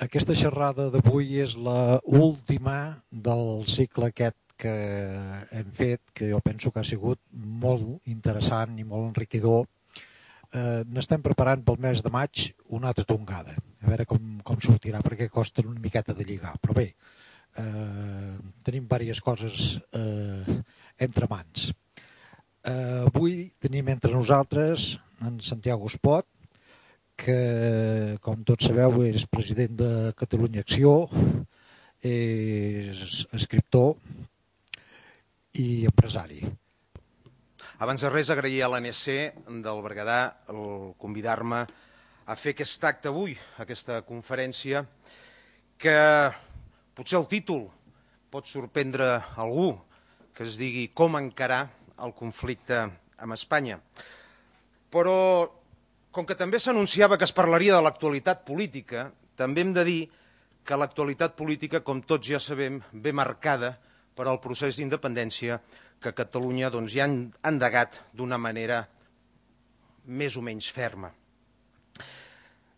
Aquesta xerrada d'avui és l'última del cicle aquest que hem fet, que jo penso que ha sigut molt interessant i molt enriquidor. N'estem preparant pel mes de maig una altra tongada, a veure com sortirà, perquè costa una miqueta de lligar, però bé, tenim diverses coses entre mans. Avui tenim entre nosaltres en Santiago Espot, que, com tots sabeu, és president de Catalunya Acció, és escriptor i empresari. Abans de res, agrair a l'ANC del Berguedà el convidar-me a fer aquest acte avui, aquesta conferència, que potser el títol pot sorprendre algú, que es digui Com encarar el conflicte amb Espanya. Però, com que també s'anunciava que es parlaria de l'actualitat política, també hem de dir que l'actualitat política, com tots ja sabem, ve marcada per al procés d'independència que Catalunya ja ha endegat d'una manera més o menys ferma.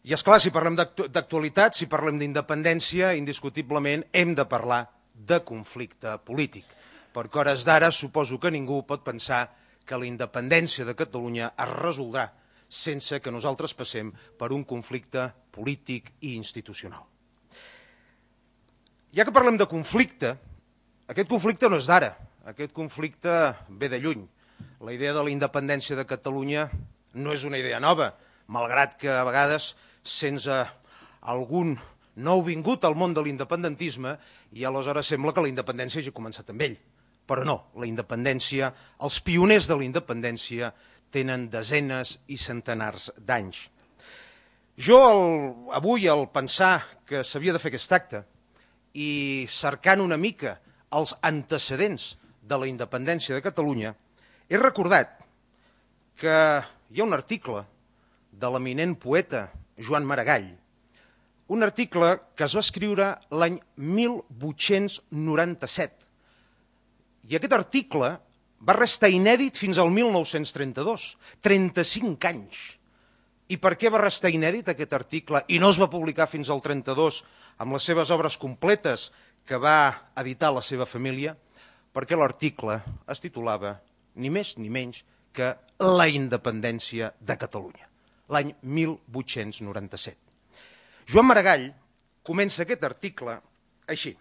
I és clar, si parlem d'actualitat, si parlem d'independència, indiscutiblement hem de parlar de conflicte polític, perquè a hores d'ara suposo que ningú pot pensar que la independència de Catalunya es resoldrà sense que nosaltres passem per un conflicte polític i institucional. Ja que parlem de conflicte, aquest conflicte no és d'ara, aquest conflicte ve de lluny. La idea de la independència de Catalunya no és una idea nova, malgrat que a vegades sents algun nouvingut al món de l'independentisme i aleshores sembla que la independència hagi començat amb ell. Però no, la independència, els pioners de la independència tenen desenes i centenars d'anys. Jo avui, al pensar que s'havia de fer aquest acte i cercant una mica els antecedents de la independència de Catalunya, he recordat que hi ha un article de l'eminent poeta Joan Maragall, un article que es va escriure l'any 1897. I aquest article va restar inèdit fins al 1932, 35 anys. I per què va restar inèdit aquest article i no es va publicar fins al 32 amb les seves obres completes que va editar la seva família? Perquè l'article es titulava ni més ni menys que La independència de Catalunya, l'any 1897. Joan Maragall comença aquest article així: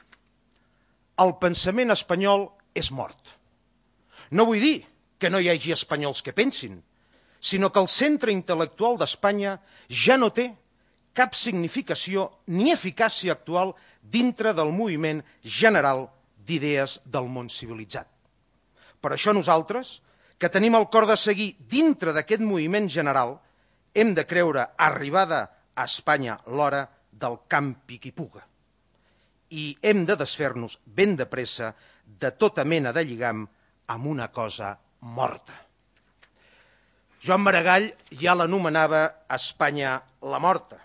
el pensament espanyol és mort. No vull dir que no hi hagi espanyols que pensin, sinó que el centre intel·lectual d'Espanya ja no té cap significació ni eficàcia actual dintre del moviment general d'idees del món civilitzat. Per això nosaltres, que tenim el cor de seguir dintre d'aquest moviment general, hem de creure arribada a Espanya l'hora del campi qui puga. I hem de desfer-nos ben de pressa de tota mena de lligam amb una cosa morta. Joan Maragall ja l'anomenava Espanya la morta.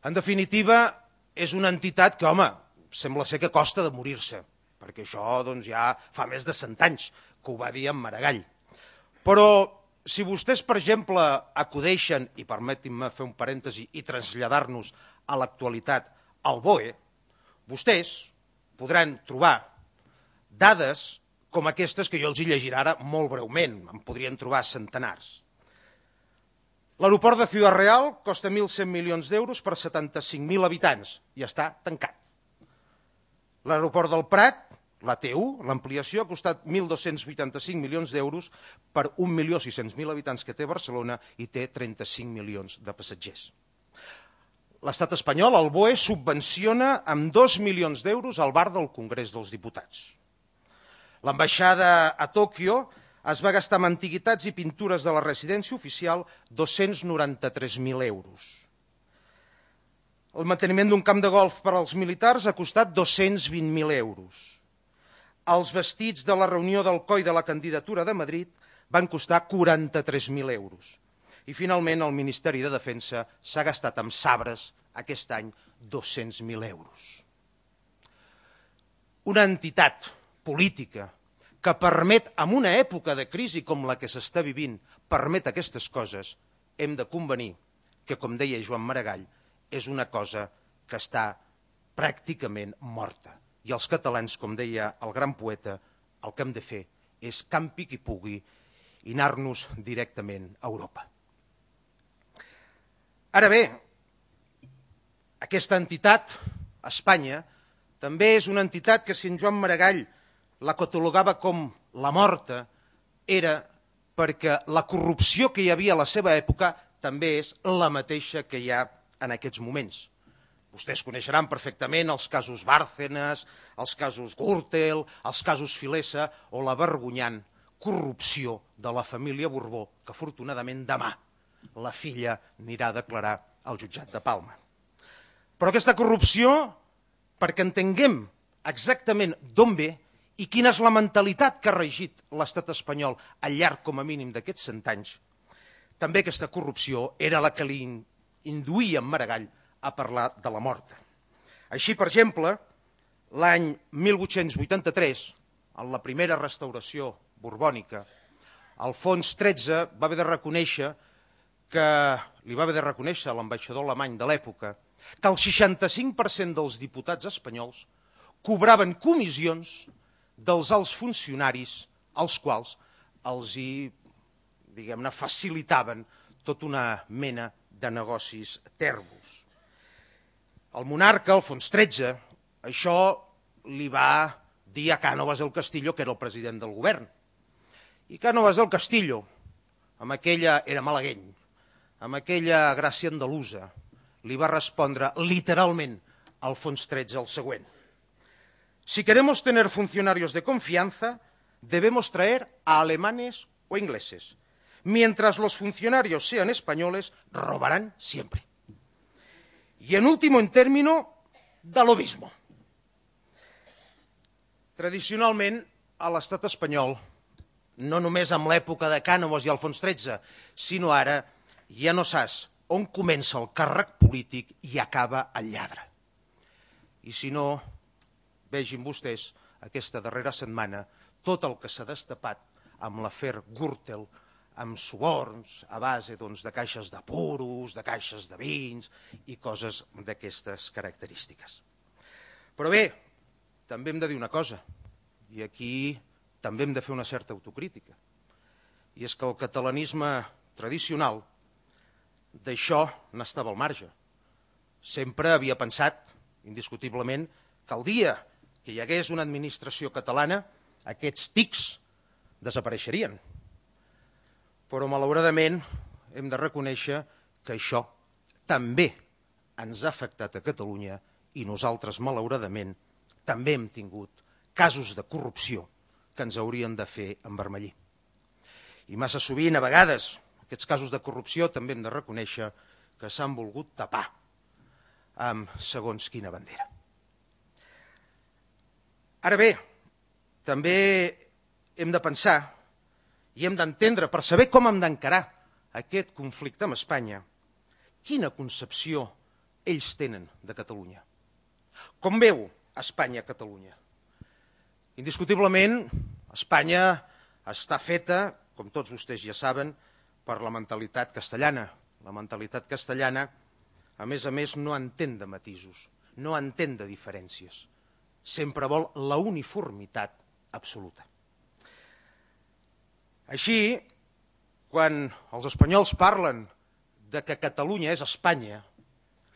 En definitiva, és una entitat que, home, sembla ser que costa de morir-se, perquè això ja fa més de 100 anys que ho va dir en Maragall. Però si vostès, per exemple, acudeixen, i permetin-me fer un parèntesi i traslladar-nos a l'actualitat, al BOE, vostès podran trobar dades com aquestes que jo els hi llegiré ara molt breument, en podrien trobar centenars. L'aeroport de Ciudad Real costa 1.100 milions d'euros per 75.000 habitants i està tancat. L'aeroport del Prat, la T1, l'ampliació, ha costat 1.285 milions d'euros per 1.600.000 habitants que té Barcelona i té 35 milions de passatgers. L'estat espanyol, el BOE, subvenciona amb 2 milions d'euros el bar del Congrés dels Diputats. L'ambaixada a Tòquio es va gastar en antiguitats i pintures de la residència oficial 293.000 euros. El manteniment d'un camp de golf per als militars ha costat 220.000 euros. Els vestits de la reunió del COI de la candidatura de Madrid van costar 43.000 euros. I finalment el Ministeri de Defensa s'ha gastat amb sabres aquest any 200.000 euros. Una entitat política que permet, en una època de crisi com la que s'està vivint, permet aquestes coses, hem de convenir que, com deia Joan Maragall, és una cosa que està pràcticament morta. I els catalans, com deia el gran poeta, el que hem de fer és campi qui pugui i anar-nos directament a Europa. Ara bé, aquesta entitat, Espanya, també és una entitat que, si en Joan Maragall la catalogava com la morta, era perquè la corrupció que hi havia a la seva època també és la mateixa que hi ha en aquests moments. Vostès coneixeran perfectament els casos Bárcenas, els casos Gürtel, els casos Filesa o la vergonyant corrupció de la família Borbó, que afortunadament demà la filla anirà a declarar al jutjat de Palma. Però aquesta corrupció, perquè entenguem exactament d'on ve i quina és la mentalitat que ha regit l'estat espanyol al llarg, com a mínim, d'aquests 100 anys, també aquesta corrupció era la que li induïa en Maragall a parlar de la morta. Així, per exemple, l'any 1883, en la primera restauració borbònica, Alfons XIII va haver de reconèixer a l'ambaixador alemany de l'època que el 65% dels diputats espanyols cobraven comissions dels alts funcionaris als quals els diguem-ne, facilitaven tota una mena de negocis tèrbols. El monarca, Alfons XIII, això li va dir a Cánovas del Castillo, que era el president del govern. I Cánovas del Castillo, era malagueny, amb aquella gràcia andalusa, li va respondre literalment a Alfons XIII el següent: si queremos tener funcionarios de confianza, debemos traer a alemanes o ingleses. Mientras los funcionarios sean españoles, robarán siempre. Y en último término, da lo mismo. Tradicionalment, a l'estat espanyol, no només en l'època de Cánovas i Alfons XIII, sinó ara, ja no saps on comença el càrrec polític i acaba el lladre. I si no, vegin vostès aquesta darrera setmana tot el que s'ha destapat amb l'afer Gürtel, amb suborns a base de caixes de puros, de caixes de vins i coses d'aquestes característiques. Però bé, també hem de dir una cosa, i aquí també hem de fer una certa autocrítica, i és que el catalanisme tradicional d'això n'estava al marge. Sempre havia pensat, indiscutiblement, que el dia que hi hagués una administració catalana, aquests tics desapareixerien. Però, malauradament, hem de reconèixer que això també ens ha afectat a Catalunya i nosaltres, malauradament, també hem tingut casos de corrupció que ens haurien de fer envermellir. I massa sovint, a vegades, aquests casos de corrupció també hem de reconèixer que s'han volgut tapar amb segons quina bandera. Ara bé, també hem de pensar i hem d'entendre, per saber com hem d'encarar aquest conflicte amb Espanya, quina concepció ells tenen de Catalunya. Com veu Espanya Catalunya? Indiscutiblement, Espanya està feta, com tots vostès ja saben, per la mentalitat castellana. La mentalitat castellana, a més, no entén de matisos, no entén de diferències. Sempre vol la uniformitat absoluta. Així, quan els espanyols parlen de que Catalunya és Espanya,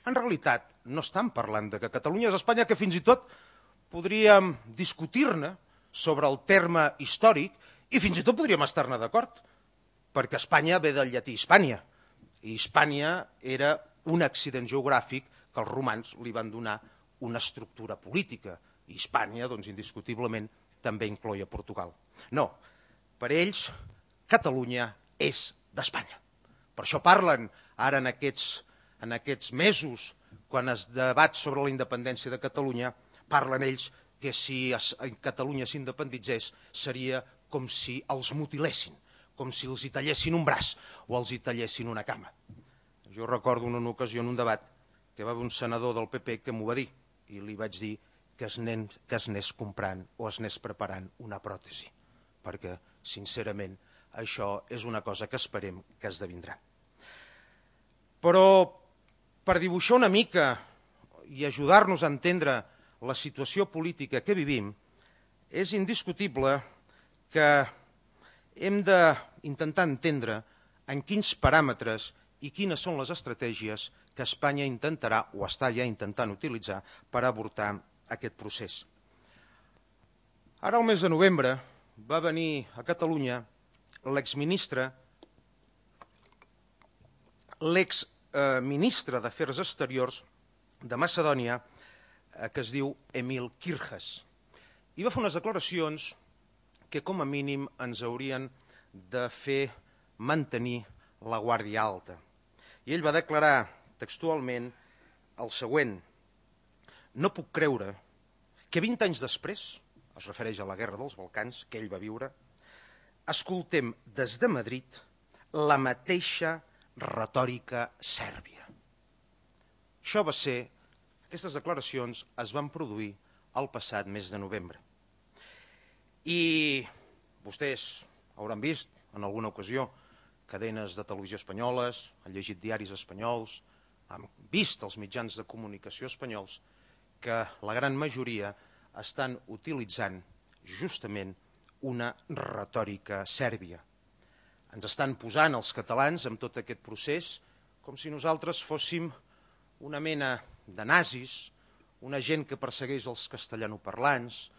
en realitat no estan parlant de que Catalunya és Espanya, que fins i tot podríem discutir-ne sobre el terme històric i fins i tot podríem estar-ne d'acord, perquè Espanya ve del llatí Hispània, i Hispània era un accident geogràfic que els romans li van donar una estructura política, i Hispània, doncs, indiscutiblement, també incloïa Portugal. No, per ells, Catalunya és d'Espanya. Per això parlen ara en aquests mesos, quan es debat sobre la independència de Catalunya, parlen ells que si Catalunya s'independitzés seria com si els mutilessin, com si els hi tallessin un braç o els hi tallessin una cama. Jo recordo en una ocasió en un debat que va haver un senador del PP que m'ho va dir i li vaig dir que es n'és comprant o es n'és preparant una pròtesi. perquè, sincerament, això és una cosa que esperem que esdevindrà. Però, per dibuixar una mica i ajudar-nos a entendre la situació política que vivim, és indiscutible que hem d'intentar entendre en quins paràmetres i quines són les estratègies que Espanya intentarà o està ja intentant utilitzar per abordar aquest procés. Ara, al mes de novembre, va venir a Catalunya l'exministre d'Afers Exteriors de Macedònia, que es diu Emil Kirchas, i va fer unes declaracions que com a mínim ens haurien de fer mantenir la guàrdia alta. I ell va declarar textualment el següent: no puc creure que 20 anys després, es refereix a la guerra dels Balcans que ell va viure, escoltem des de Madrid la mateixa retòrica sèrbia. Aquestes declaracions es van produir el passat mes de novembre. I vostès hauran vist en alguna ocasió cadenes de televisió espanyoles, han llegit diaris espanyols, han vist els mitjans de comunicació espanyols que la gran majoria estan utilitzant justament una retòrica sèrbia. Ens estan posant els catalans en tot aquest procés com si nosaltres fóssim una mena de nazis, una gent que persegueix els castellanoparlants,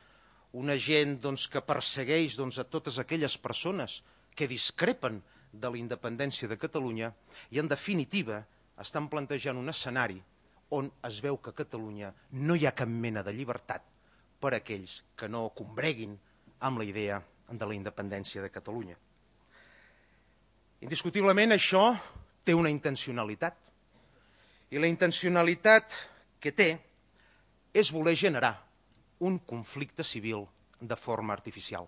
una gent que persegueix a totes aquelles persones que discrepen de la independència de Catalunya i, en definitiva, estan plantejant un escenari on es veu que a Catalunya no hi ha cap mena de llibertat per a aquells que no combreguin amb la idea de la independència de Catalunya. Indiscutiblement això té una intencionalitat, i la intencionalitat que té és voler generar un conflicte civil de forma artificial.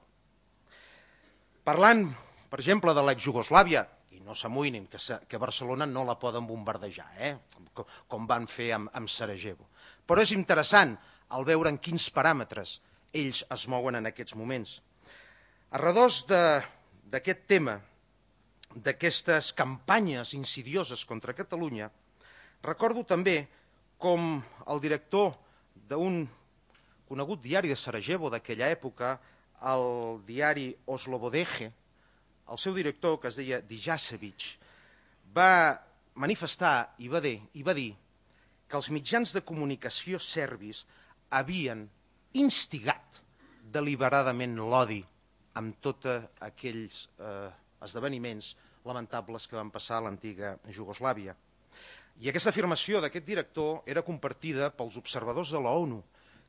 Parlant, per exemple, de l'ex-Jugoslàvia, i no s'amoïnin que Barcelona no la poden bombardejar, com van fer amb Sarajevo. Però és interessant al veure en quins paràmetres ells es mouen en aquests moments. A redós d'aquest tema, d'aquestes campanyes insidioses contra Catalunya, recordo també com el director d'un conegut diari de Sarajevo d'aquella època, el diari Oslobodeje, el seu director, que es deia Dijasevic, va manifestar i va dir que els mitjans de comunicació serbis havien instigat deliberadament l'odi amb tots aquells esdeveniments lamentables que van passar a l'antiga Jugoslàvia. I aquesta afirmació d'aquest director era compartida pels observadors de l'ONU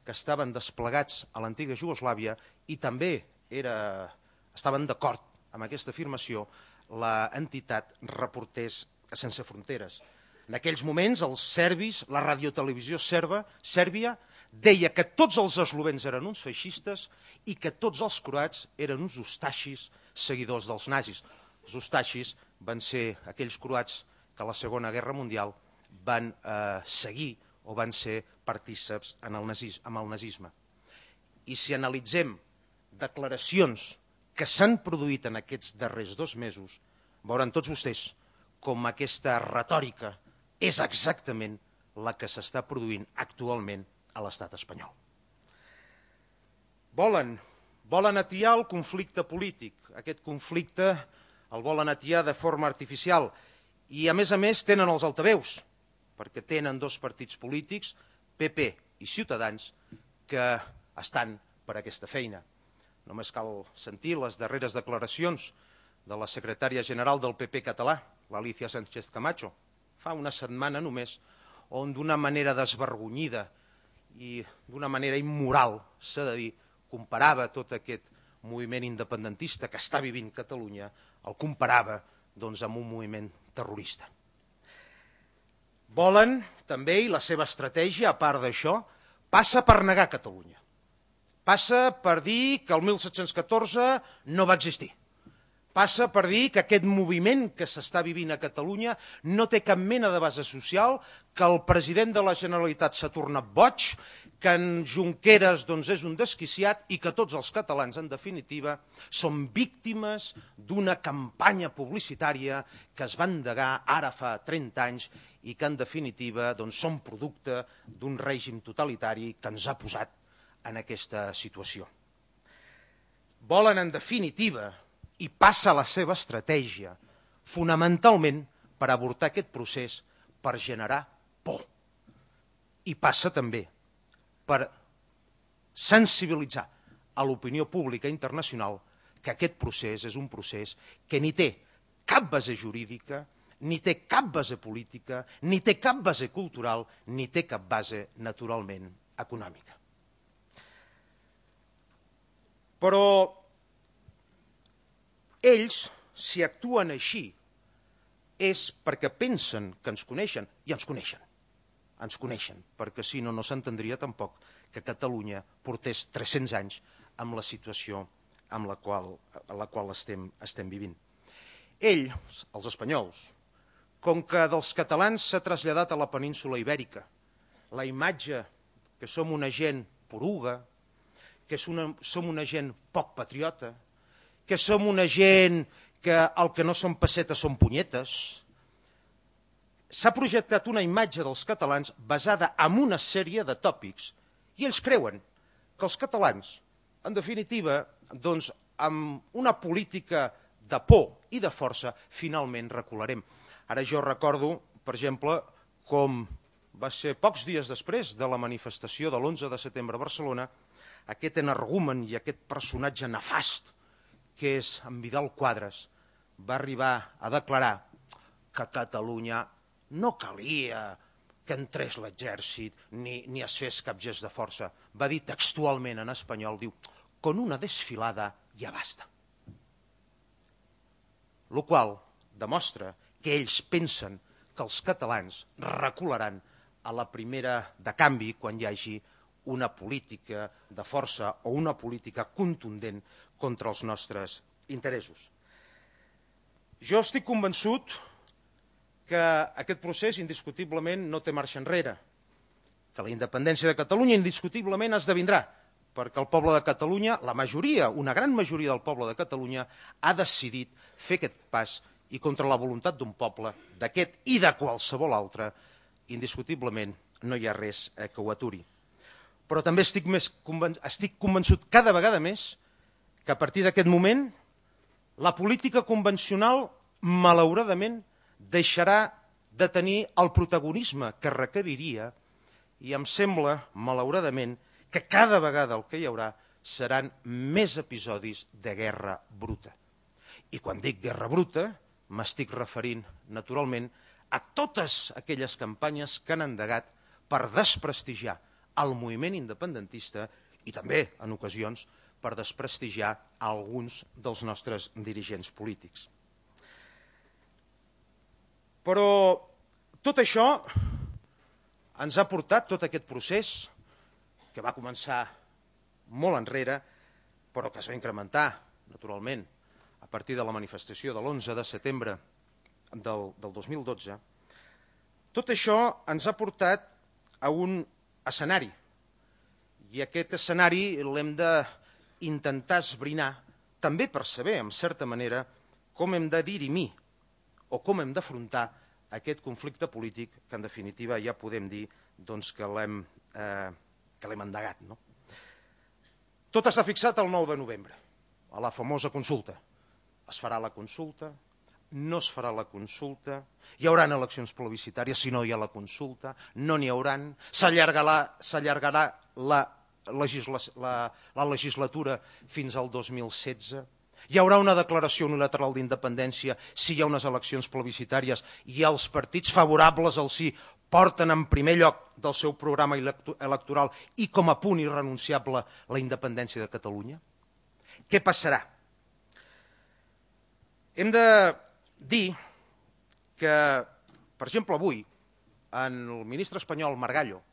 que estaven desplegats a l'antiga Jugoslàvia i també estaven d'acord amb aquesta afirmació l'entitat Reporters Sense Fronteres. En aquells moments els serbis, la radiotelevisió sèrbia, deia que tots els eslovens eren uns feixistes i que tots els croats eren uns ustaxis seguidors dels nazis. Els ustaxis van ser aquells croats que a la Segona Guerra Mundial van seguir o van ser partíceps amb el nazisme. I si analitzem declaracions que s'han produït en aquests darrers 2 mesos, veuran tots vostès com aquesta retòrica és exactament la que s'està produint actualment a l'estat espanyol. Volen atiar el conflicte polític. Aquest conflicte el volen atiar de forma artificial i, a més, tenen els altaveus, perquè tenen 2 partits polítics, PP i Ciutadans, que estan per aquesta feina. Només cal sentir les darreres declaracions de la secretària general del PP català, l'Alicia Sánchez Camacho, fa una setmana només, on d'una manera desvergonyida i d'una manera immoral, s'ha de dir, comparava tot aquest moviment independentista que està vivint Catalunya, el comparava amb un moviment terrorista. Volen també, i la seva estratègia, a part d'això, passa per negar Catalunya. Passa per dir que el 1714 no va existir, Passa per dir que aquest moviment que s'està vivint a Catalunya no té cap mena de base social, que el president de la Generalitat s'ha tornat boig, que en Junqueras és un desquiciat i que tots els catalans, en definitiva, són víctimes d'una campanya publicitària que es va endegar ara fa 30 anys i que, en definitiva, són producte d'un règim totalitari que ens ha posat en aquesta situació. Volen, en definitiva, i passa la seva estratègia, fonamentalment per avortar aquest procés, per generar por. I passa també per sensibilitzar a l'opinió pública internacional que aquest procés és un procés que ni té cap base jurídica, ni té cap base política, ni té cap base cultural, ni té cap base, naturalment, econòmica. Però ells, si actuen així, és perquè pensen que ens coneixen, i ens coneixen. Ens coneixen, perquè si no, no s'entendria tampoc que Catalunya portés 300 anys amb la situació en la qual estem vivint. Ells, els espanyols, com que dels catalans s'ha traslladat a la península ibèrica la imatge que som una gent poruga, que som una gent poc patriota, que som una gent que el que no són pessetes són punyetes. S'ha projectat una imatge dels catalans basada en una sèrie de tòpics i ells creuen que els catalans, en definitiva, amb una política de por i de força, finalment recularem. Ara jo recordo, per exemple, com va ser pocs dies després de la manifestació de l'11 de setembre a Barcelona, aquest energumen i aquest personatge nefast que és en Vidal Quadras, va arribar a declarar que a Catalunya no calia que entrés l'exèrcit ni es fes cap gest de força. Va dir textualment en espanyol, diu, con una desfilada ja basta. Lo qual demostra que ells pensen que els catalans recularan a la primera de canvi quan hi hagi una política de força o una política contundent contra els nostres interessos. Jo estic convençut que aquest procés indiscutiblement no té marxa enrere, que la independència de Catalunya indiscutiblement esdevindrà, perquè el poble de Catalunya, la majoria, una gran majoria del poble de Catalunya, ha decidit fer aquest pas i contra la voluntat d'un poble, d'aquest i de qualsevol altre, indiscutiblement no hi ha res que ho aturi. Però també estic convençut cada vegada més que a partir d'aquest moment la política convencional, malauradament, deixarà de tenir el protagonisme que requeriria i em sembla, malauradament, que cada vegada el que hi haurà seran més episodis de guerra bruta. I quan dic guerra bruta, m'estic referint, naturalment, a totes aquelles campanyes que han endegat per desprestigiar el moviment independentista i també, en ocasions, per desprestigiar alguns dels nostres dirigents polítics. Però tot això ens ha portat, tot aquest procés, que va començar molt enrere, però que es va incrementar, naturalment, a partir de la manifestació de l'11 de setembre del 2012, tot això ens ha portat a un escenari. I aquest escenari l'hem d'intentar esbrinar també per saber, en certa manera, com hem de dirimir o com hem d'afrontar aquest conflicte polític que, en definitiva, ja podem dir que l'hem endegat. Tot està fixat el 9 de novembre, a la famosa consulta. Es farà la consulta, no es farà la consulta, hi haurà eleccions plebiscitàries si no hi ha la consulta, no n'hi hauran, s'allargarà la legislatura fins al 2016, hi haurà una declaració unilateral d'independència si hi ha unes eleccions plebiscitàries i els partits favorables al sí porten en primer lloc del seu programa electoral i com a punt irrenunciable la independència de Catalunya? Què passarà? Hem de dir que, per exemple, avui, el ministre espanyol Margallo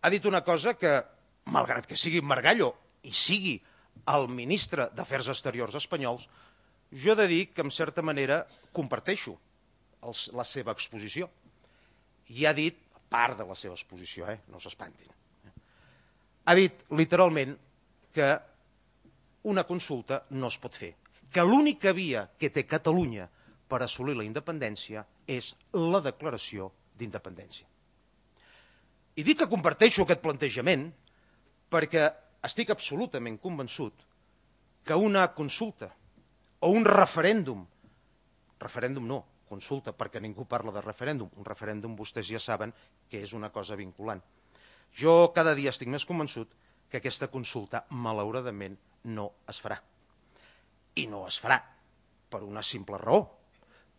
ha dit una cosa que, malgrat que sigui Margallo i sigui el ministre d'Afers Exteriors espanyols, jo he de dir que, en certa manera, comparteixo la seva exposició. I ha dit, part de la seva exposició, no s'espantin, ha dit literalment que una consulta no es pot fer, que l'única via que té Catalunya per assolir la independència és la declaració d'independència. I dic que comparteixo aquest plantejament perquè estic absolutament convençut que una consulta o un referèndum no, consulta, perquè ningú parla de referèndum, un referèndum vostès ja saben que és una cosa vinculant. Jo cada dia estic més convençut que aquesta consulta, malauradament, no es farà. I no es farà per una simple raó,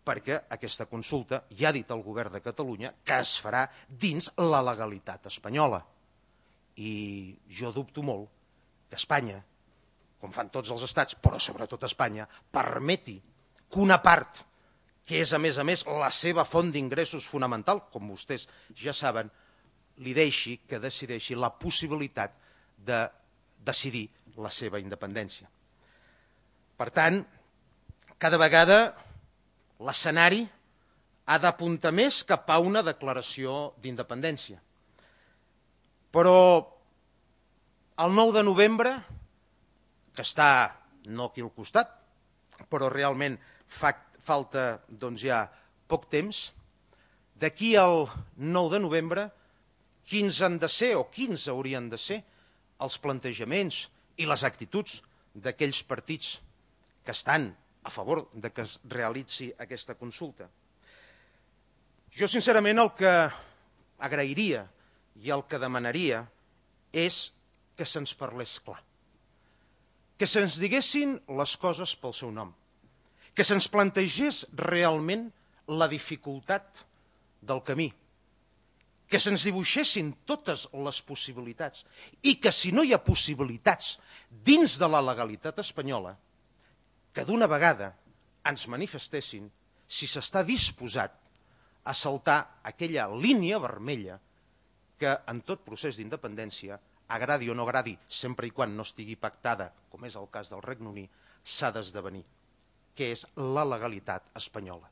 perquè aquesta consulta ja ha dit el govern de Catalunya que es farà dins la legalitat espanyola. I jo dubto molt que Espanya, com fan tots els estats, però sobretot Espanya, permeti que una part, que és a més la seva font d'ingressos fonamental, com vostès ja saben, li deixi que decideixi la possibilitat de decidir la seva independència. Per tant, cada vegada l'escenari ha d'apuntar més cap a una declaració d'independència. Però el 9 de novembre, que està no aquí al costat, però realment falta ja poc temps, d'aquí al 9 de novembre, quins han de ser o quins haurien de ser els plantejaments i les actituds d'aquells partits que estan a favor de que es realitzi aquesta consulta. Jo, sincerament, el que agrairia i el que demanaria és que se'ns parlés clar, que se'ns diguessin les coses pel seu nom, que se'ns plantegés realment la dificultat del camí, que se'ns dibuixessin totes les possibilitats i que, si no hi ha possibilitats dins de la legalitat espanyola, que d'una vegada ens manifestessin si s'està disposat a saltar aquella línia vermella que en tot procés d'independència, agradi o no agradi, sempre i quan no estigui pactada, com és el cas del Regne Unit, s'ha d'esdevenir, que és la legalitat espanyola.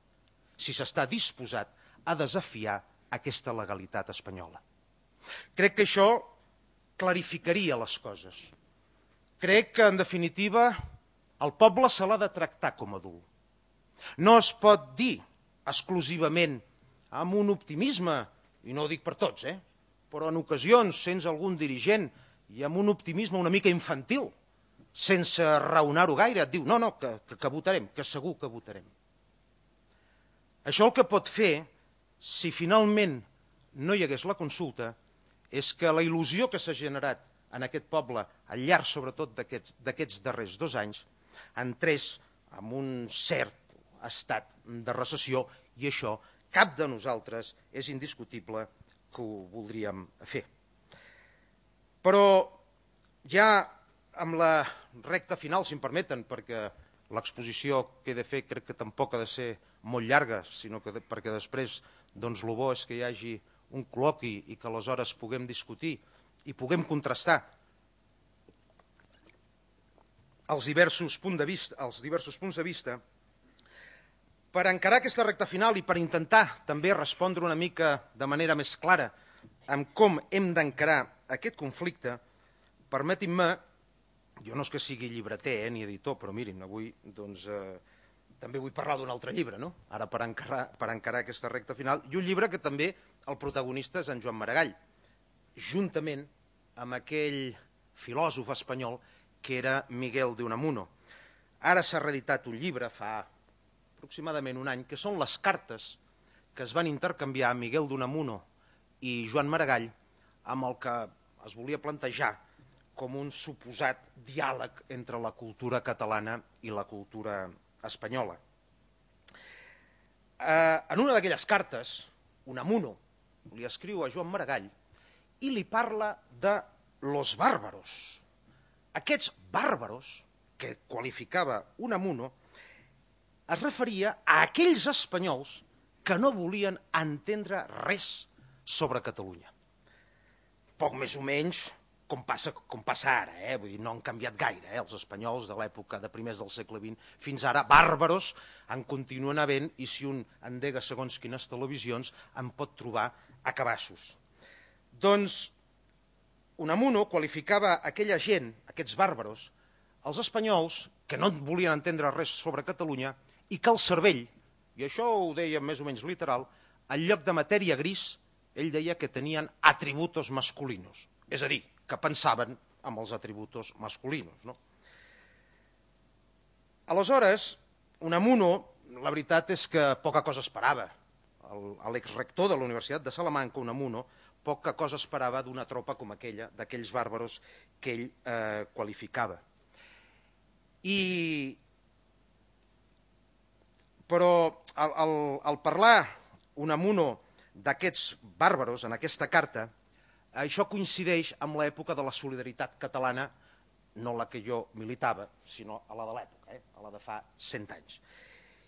Si s'està disposat a desafiar aquesta legalitat espanyola. Crec que això clarificaria les coses. Crec que, en definitiva, el poble se l'ha de tractar com a adult. No es pot dir exclusivament amb un optimisme, i no ho dic per tots, però en ocasions, sense algun dirigent, i amb un optimisme una mica infantil, sense raonar-ho gaire, et diu, no, que votarem, que segur que votarem. Això el que pot fer, si finalment no hi hagués la consulta, és que la il·lusió que s'ha generat en aquest poble, al llarg sobretot d'aquests darrers 2 anys, entrés en un cert estat de recessió, i això cap de nosaltres és indiscutible que ho voldríem fer. Però ja amb la recta final, si em permeten, perquè l'exposició que he de fer crec que tampoc ha de ser molt llarga, sinó que perquè després el bo és que hi hagi un col·loqui i que aleshores puguem discutir i puguem contrastar els diversos punts de vista, per encarar aquesta recta final i per intentar també respondre una mica de manera més clara amb com hem d'encarar aquest conflicte, permetin-me, jo no és que sigui llibreter ni editor, però mirin, avui també vull parlar d'un altre llibre, ara per encarar aquesta recta final, i un llibre que també el protagonista és en Joan Maragall, juntament amb aquell filòsof espanyol que era Miguel de Unamuno. Ara s'ha reeditat un llibre fa aproximadament un any, que són les cartes que es van intercanviar Miguel de Unamuno i Joan Maragall, amb el que es volia plantejar com un suposat diàleg entre la cultura catalana i la cultura espanyola. En una d'aquelles cartes, Unamuno li escriu a Joan Maragall i li parla de los bárbaros. Aquests bàrbaros, que qualificava Unamuno, es referia a aquells espanyols que no volien entendre res sobre Catalunya. Poc més o menys com passa ara, vull dir, no han canviat gaire, els espanyols de l'època de primers del segle XX fins ara, bàrbaros, en continuen havent, i si un endega segons quines televisions en pot trobar a cabassos. Doncs Unamuno qualificava aquella gent, aquests bàrbaros, els espanyols, que no volien entendre res sobre Catalunya, i que el cervell, i això ho deia més o menys literal, en lloc de matèria gris, ell deia que tenien atributos masculinos, és a dir, que pensaven amb els atributos masculinos. Aleshores, Unamuno, la veritat és que poca cosa esperava. L'exrector de la Universitat de Salamanca, Unamuno, poca cosa esperava d'una tropa com aquella, d'aquells bàrbaros que ell qualificava. Però al parlar Unamuno d'aquests bàrbaros en aquesta carta, això coincideix amb l'època de la solidaritat catalana, no la que jo militava, sinó a la de l'època, a la de fa 100 anys.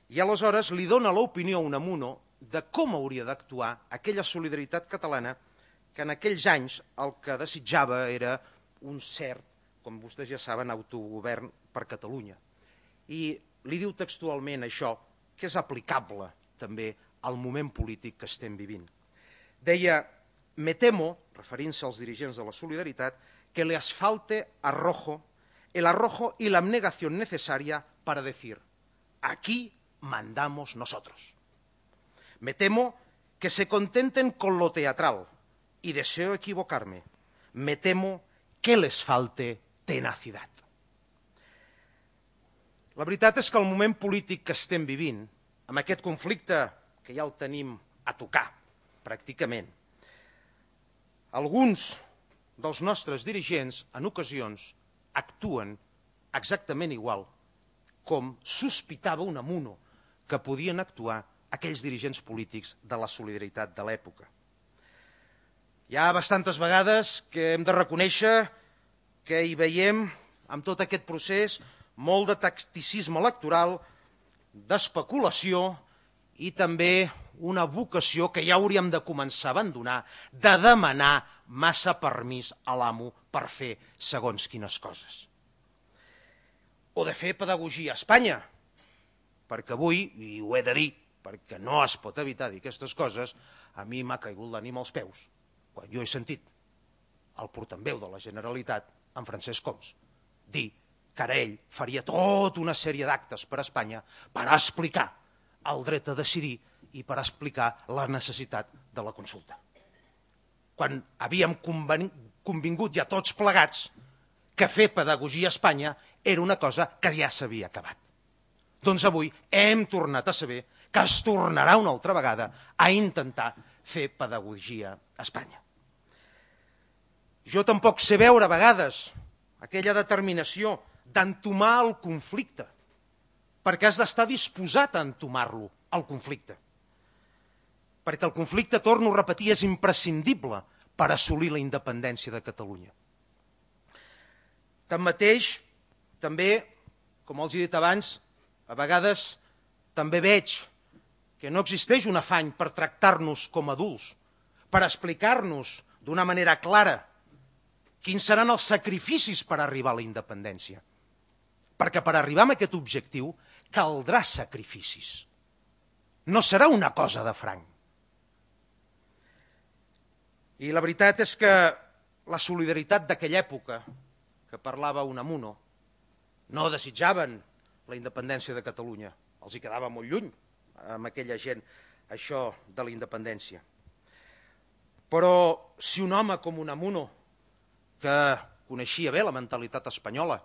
I aleshores li dona l'opinió a Unamuno de com hauria d'actuar aquella solidaritat catalana que en aquells anys el que desitjava era un cert, com vostès ja saben, autogovern per Catalunya. I li diu textualment això, que és aplicable també al moment polític que estem vivint. Deia, me temo, referint-se als dirigents de la solidaritat, que les falte el arrojo y la abnegación necesaria para decir, aquí mandamos nosotros. Me temo que se contenten con lo teatral, y deseo equivocarme. Me temo que les falte tenacidad. La veritat és que el moment polític que estem vivint, amb aquest conflicte que ja el tenim a tocar, pràcticament, alguns dels nostres dirigents, en ocasions, actuen exactament igual com sospitava Unamuno que podien actuar aquells dirigents polítics de la solidaritat de l'època. Hi ha bastantes vegades que hem de reconèixer que hi veiem, amb tot aquest procés, molt de tacticisme electoral, d'especulació i també una vocació que ja hauríem de començar a abandonar, de demanar massa permís a l'amo per fer segons quines coses. O de fer pedagogia a Espanya, perquè avui, i ho he de dir, perquè no es pot evitar dir aquestes coses, a mi m'ha caigut l'ànima als peus, quan jo he sentit el portaveu de la Generalitat, en Francesc Homs, dir que ara ell faria tota una sèrie d'actes per a Espanya per explicar el dret a decidir i per explicar la necessitat de la consulta. Quan havíem convingut ja tots plegats que fer pedagogia a Espanya era una cosa que ja s'havia acabat. Doncs avui hem tornat a saber que es tornarà una altra vegada a intentar fer pedagogia a Espanya. Jo tampoc sé veure a vegades aquella determinació d'entomar el conflicte, perquè has d'estar disposat a entomar-lo, el conflicte. Perquè el conflicte, torno a repetir, és imprescindible per assolir la independència de Catalunya. Tanmateix, també, com els he dit abans, a vegades també veig que no existeix un afany per tractar-nos com adults, per explicar-nos d'una manera clara quins seran els sacrificis per arribar a la independència. Perquè per arribar a aquest objectiu caldrà sacrificis. No serà una cosa de franc. I la veritat és que la solidaritat d'aquella època, que parlava Unamuno, no desitjaven la independència de Catalunya. Els hi quedava molt lluny amb aquella gent això de la independència. Però si un home com Unamuno, que coneixia bé la mentalitat espanyola,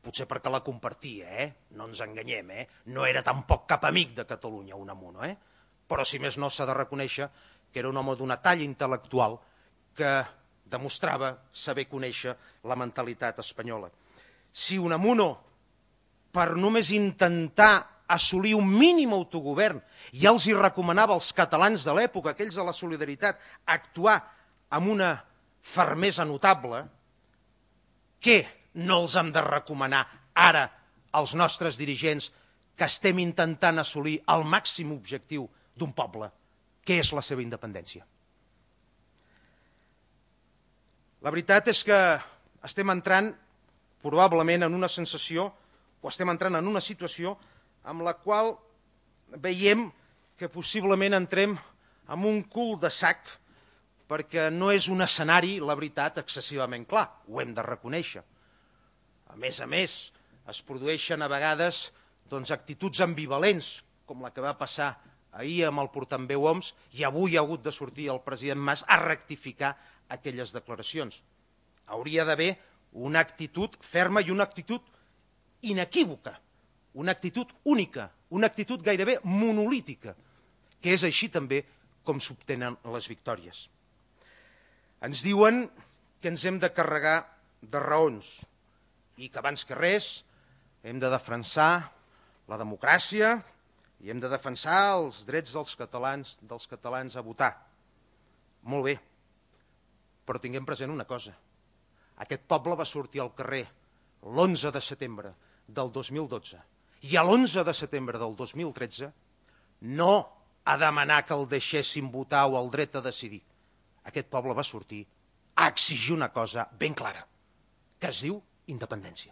potser perquè la compartia, no ens enganyem, no era tampoc cap amic de Catalunya, Unamuno, però si més no s'ha de reconèixer que era un home d'una talla intel·lectual que demostrava saber conèixer la mentalitat espanyola. Si Unamuno, per només intentar assolir un mínim autogovern, ja els hi recomanava als catalans de l'època, aquells de la solidaritat, actuar amb una fermesa notable, què no els hem de recomanar ara als nostres dirigents que estem intentant assolir el màxim objectiu d'un poble, que és la seva independència? La veritat és que estem entrant probablement en una sensació o estem entrant en una situació amb la qual veiem que possiblement entrem en un cul de sac perquè no és un escenari, la veritat, excessivament clar. Ho hem de reconèixer. A més, es produeixen a vegades actituds ambivalents, com la que va passar ahir amb el portaveu Homs, i avui ha hagut de sortir el president Mas a rectificar aquelles declaracions. Hauria d'haver una actitud ferma i una actitud inequívoca, una actitud única, una actitud gairebé monolítica, que és així també com s'obtenen les victòries. Ens diuen que ens hem de carregar de raons i que abans que res hem de defensar la democràcia i hem de defensar els drets dels catalans a votar. Molt bé, però tinguem present una cosa. Aquest poble va sortir al carrer l'11 de setembre del 2012 i l'11 de setembre del 2013 no a demanar que el deixessin votar o el dret a decidir. Aquest poble va sortir a exigir una cosa ben clara, que es diu independència.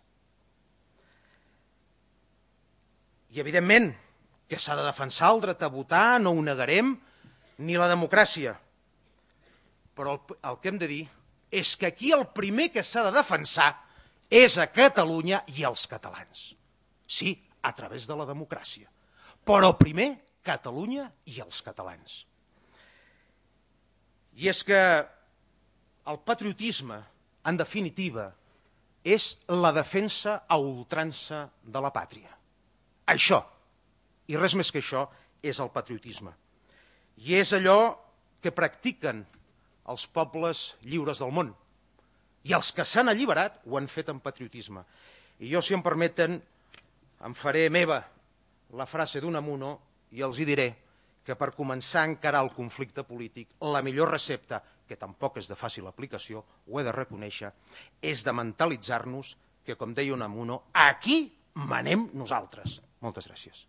I evidentment que s'ha de defensar el dret a votar, no ho negarem, ni la democràcia. Però el que hem de dir és que aquí el primer que s'ha de defensar és a Catalunya i als catalans. Sí, a través de la democràcia. Però primer Catalunya i els catalans. I és que el patriotisme, en definitiva, és la defensa a ultrança de la pàtria. Això, i res més que això, és el patriotisme. I és allò que practiquen els pobles lliures del món. I els que s'han alliberat ho han fet amb patriotisme. I jo, si em permeten, em faré meva la frase d'Unamuno i els hi diré que per començar a encarar el conflicte polític, la millor recepta, que tampoc és de fàcil aplicació, ho he de reconèixer, és de mentalitzar-nos que, com deia Unamuno, aquí manem nosaltres. Moltes gràcies.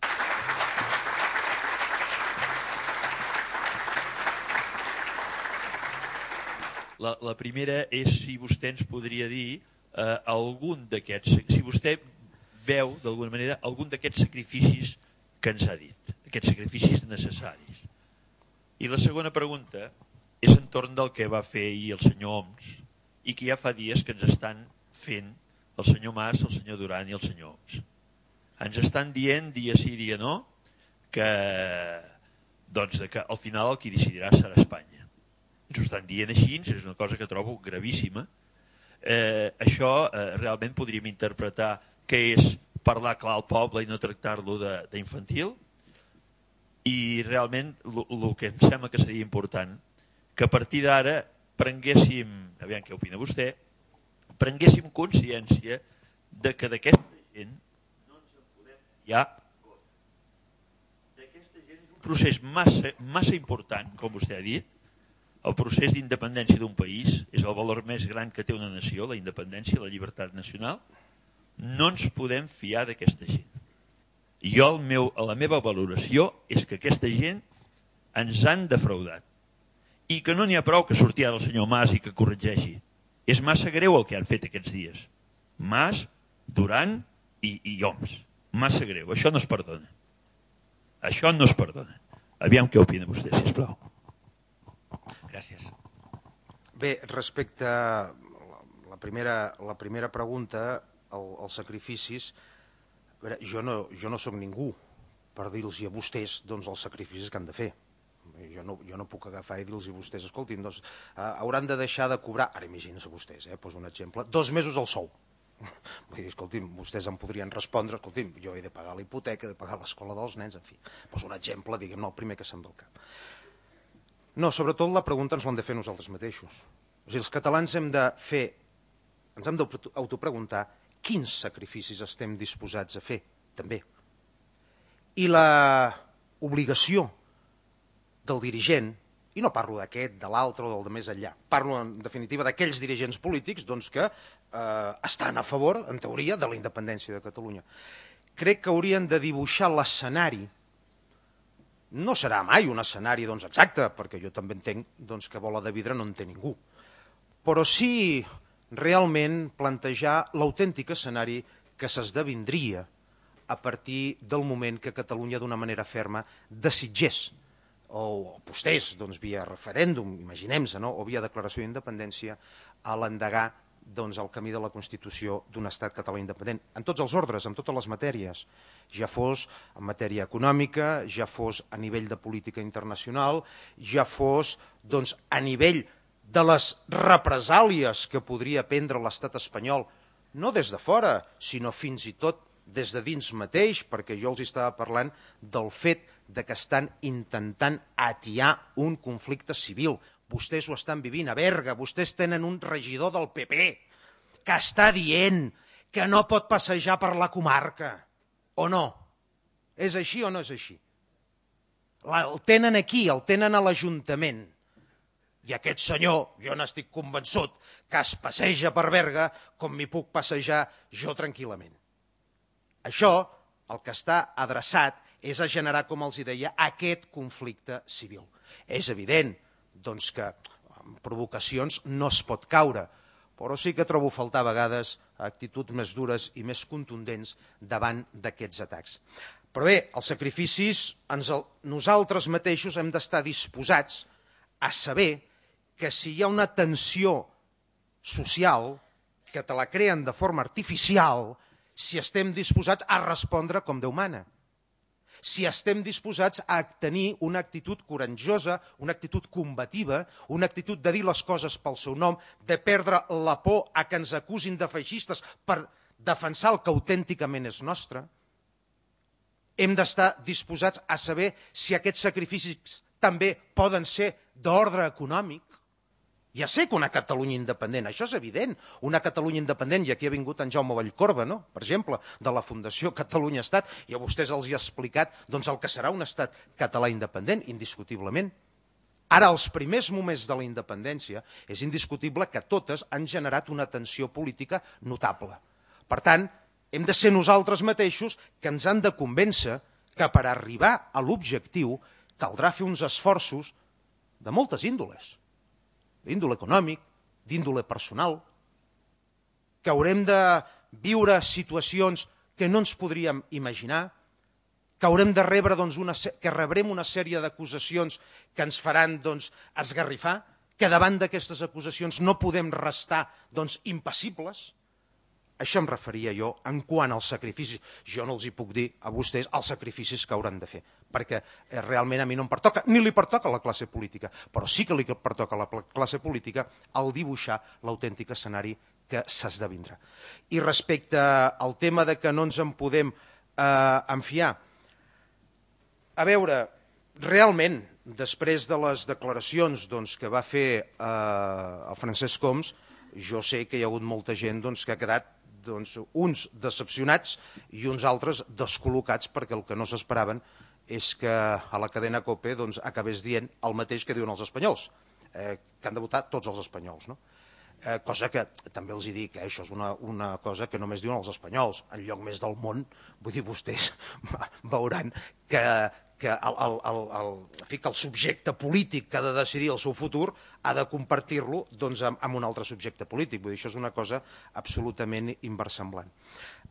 La primera és si vostè ens podria dir algun d'aquests, si vostè veu d'alguna manera algun d'aquests sacrificis que ens ha dit, aquests sacrificis necessaris. I la segona pregunta és entorn del que va fer ahir el senyor Homs i que ja fa dies que ens estan fent el senyor Mas, el senyor Duran i el senyor Homs. Ens estan dient dia sí, dia no, que al final el qui decidirà serà Espanya. Ens ho estan dient així, és una cosa que trobo gravíssima. Això realment podríem interpretar que és parlar clar al poble i no tractar-lo d'infantil. I realment el que em sembla que seria important que a partir d'ara prenguéssim, aviam què opina vostè, prenguéssim consciència de que d'aquesta gent no ens en podem fiar. D'aquesta gent és un procés massa important, com vostè ha dit. El procés d'independència d'un país és el valor més gran que té una nació, la independència, la llibertat nacional. No ens podem fiar d'aquesta gent. Jo, la meva valoració és que aquesta gent ens han defraudat i que no n'hi ha prou que surti ara el senyor Mas i que corregeixi. És massa greu el que han fet aquests dies. Mas, Duran i Homs. Massa greu. Això no es perdona. Això no es perdona. Aviam què opina vostè, sisplau. Gràcies. Bé, respecte a la primera pregunta, els sacrificis, jo no soc ningú per dir-los a vostès els sacrificis que han de fer. Jo no puc agafar i dir-los a vostès, escoltin, hauran de deixar de cobrar, ara imagina-se vostès, poso un exemple, 2 mesos el sou. Vull dir, escolti'm, vostès em podrien respondre, escolti'm, jo he de pagar la hipoteca, he de pagar l'escola dels nens, en fi. Poso un exemple, diguem-ne, el primer que se'm ve al cap. No, sobretot la pregunta ens l'hem de fer nosaltres mateixos. O sigui, els catalans ens hem d'autopreguntar quins sacrificis estem disposats a fer, també. I l'obligació del dirigent, i no parlo d'aquest, de l'altre o del de més enllà, parlo en definitiva d'aquells dirigents polítics que estan a favor, en teoria, de la independència de Catalunya. Crec que haurien de dibuixar l'escenari. No serà mai un escenari exacte, perquè jo també entenc que bola de vidre no en té ningú, però sí realment plantejar l'autèntic escenari que s'esdevindria a partir del moment que Catalunya d'una manera ferma desitgés o apostés via referèndum, imaginem-se, o via declaració d'independència, a l'endegar el camí de la constitució d'un estat català independent, en tots els ordres, en totes les matèries, ja fos en matèria econòmica, ja fos a nivell de política internacional, ja fos a nivell de les represàlies que podria prendre l'estat espanyol, no des de fora, sinó fins i tot des de dins mateix, perquè jo els estava parlant del fet de que estan intentant atiar un conflicte civil. Vostès ho estan vivint a Berga, vostès tenen un regidor del PP que està dient que no pot passejar per la comarca, o no? És així o no és així? El tenen aquí, el tenen a l'Ajuntament. I aquest senyor, jo n'estic convençut, que es passeja per Berga com m'hi puc passejar jo tranquil·lament. Això, el que està adreçat, és a generar, com els deia, aquest conflicte civil. És evident que amb provocacions no es pot caure, però sí que trobo faltar a vegades actituds més dures i més contundents davant d'aquests atacs. Però bé, els sacrificis, nosaltres mateixos hem d'estar disposats a saber que si hi ha una tensió social que te la creen de forma artificial, si estem disposats a respondre com Déu mana, si estem disposats a tenir una actitud coratjosa, una actitud combativa, una actitud de dir les coses pel seu nom, de perdre la por a que ens acusin de feixistes per defensar el que autènticament és nostre, hem d'estar disposats a saber si aquests sacrificis també poden ser d'ordre econòmic. Ja sé que una Catalunya independent, això és evident, una Catalunya independent, i aquí ha vingut en Jaume Vallcorba, per exemple, de la Fundació Catalunya Estat, i a vostès els hi ha explicat el que serà un estat català independent, indiscutiblement. Ara, als primers moments de la independència, és indiscutible que totes han generat una tensió política notable. Per tant, hem de ser nosaltres mateixos que ens han de convèncer que per arribar a l'objectiu caldrà fer uns esforços de moltes índoles, d'índole econòmic, d'índole personal, que haurem de viure situacions que no ens podríem imaginar, que haurem de rebre que rebrem una sèrie d'acusacions que ens faran esgarrifar, que davant d'aquestes acusacions no podem restar impassibles. Això em referia jo en quant als sacrificis. Jo no els hi puc dir a vostès els sacrificis que hauran de fer, perquè realment a mi no em pertoca, ni li pertoca a la classe política, però sí que li pertoca a la classe política el dibuixar l'autèntic escenari que s'esdevindrà. I respecte al tema de que no ens en podem enfiar, a veure, realment, després de les declaracions que va fer el Francesc Homs, jo sé que hi ha hagut molta gent que ha quedat uns decepcionats i uns altres descol·locats perquè el que no s'esperaven és que a la cadena COPE acabés dient el mateix que diuen els espanyols, que han de votar tots els espanyols. Cosa que també els dic, això és una cosa que només diuen els espanyols. En lloc més del món, vull dir, vostès veuran que el subjecte polític que ha de decidir el seu futur ha de compartir-lo amb un altre subjecte polític. Vull dir, això és una cosa absolutament inversemblant.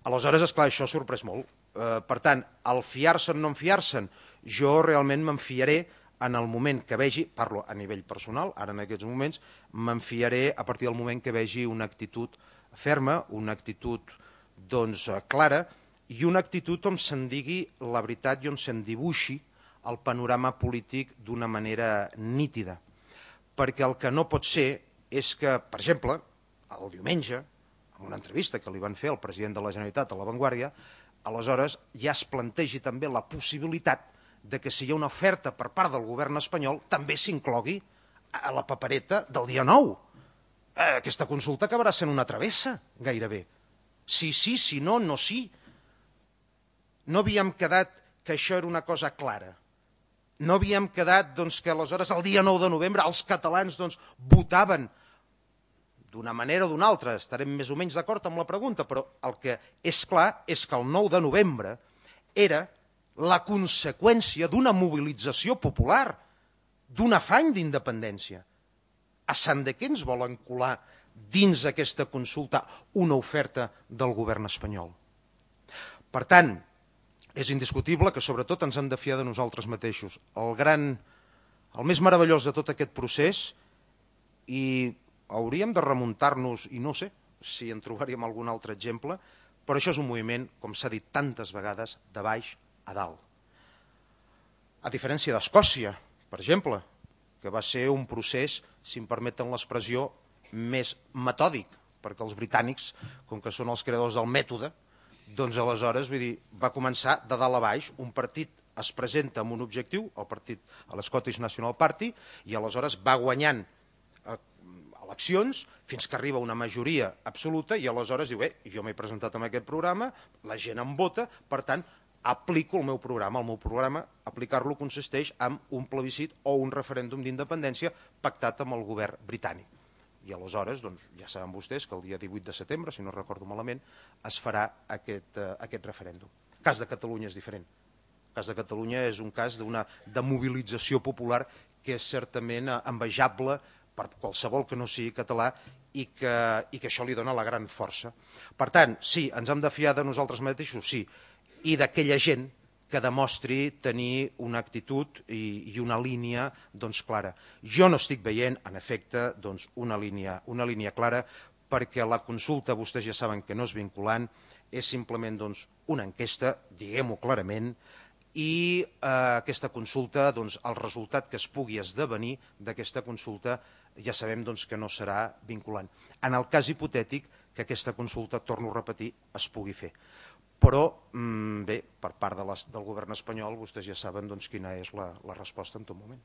Aleshores, esclar, això ha sorprès molt. Per tant, el fiar-se'n o no enfiar-se'n, jo realment m'enfiaré en el moment que vegi, parlo a nivell personal, ara en aquests moments, m'enfiaré a partir del moment que vegi una actitud ferma, una actitud clara, i una actitud on se'n digui la veritat i on se'n dibuixi el panorama polític d'una manera nítida. Perquè el que no pot ser és que, per exemple, el diumenge, en una entrevista que li van fer al president de la Generalitat a La Vanguardia, aleshores ja es plantegi també la possibilitat de que si hi ha una oferta per part del govern espanyol també s'inclogui a la papereta del dia 9. Aquesta consulta acabarà sent una travessa, gairebé. Sí, sí, si no, no sí. No havíem quedat que això era una cosa clara. No havíem quedat que aleshores el dia 9 de novembre els catalans votaven d'una manera o d'una altra. Estarem més o menys d'acord amb la pregunta, però el que és clar és que el 9 de novembre era la conseqüència d'una mobilització popular, d'un afany d'independència. A sant de què ens volen colar dins d'aquesta consulta una oferta del govern espanyol. Per tant, és indiscutible que sobretot ens hem de fiar de nosaltres mateixos. El més meravellós de tot aquest procés, i hauríem de remuntar-nos, i no sé si en trobaríem algun altre exemple, però això és un moviment, com s'ha dit tantes vegades, de baix a dalt. A diferència d'Escòcia, per exemple, que va ser un procés, si em permeten l'expressió, més metòdic, perquè els britànics, com que són els creadors del mètode, doncs aleshores va començar de dalt a baix. Un partit es presenta amb un objectiu, el partit, l'Scottish National Party, i aleshores va guanyant eleccions fins que arriba una majoria absoluta i aleshores diu, jo m'he presentat amb aquest programa, la gent em vota, per tant, aplico el meu programa. El meu programa, aplicar-lo, consisteix en un plebiscit o un referèndum d'independència pactat amb el govern britànic. I aleshores, ja saben vostès que el dia 18 de setembre, si no recordo malament, es farà aquest referèndum. El cas de Catalunya és diferent. El cas de Catalunya és un cas de mobilització popular que és certament envejable per qualsevol que no sigui català i que això li dona la gran força. Per tant, sí, ens hem de fiar de nosaltres mateixos, sí, i d'aquella gent que demostri tenir una actitud i una línia clara. Jo no estic veient, en efecte, una línia clara, perquè la consulta, vostès ja saben que no és vinculant, és simplement una enquesta, diguem-ho clarament, i aquesta consulta, el resultat que es pugui esdevenir d'aquesta consulta, ja sabem que no serà vinculant. En el cas hipotètic que aquesta consulta, torno a repetir, es pugui fer. Però, bé, per part del govern espanyol, vostès ja saben quina és la resposta en tot moment.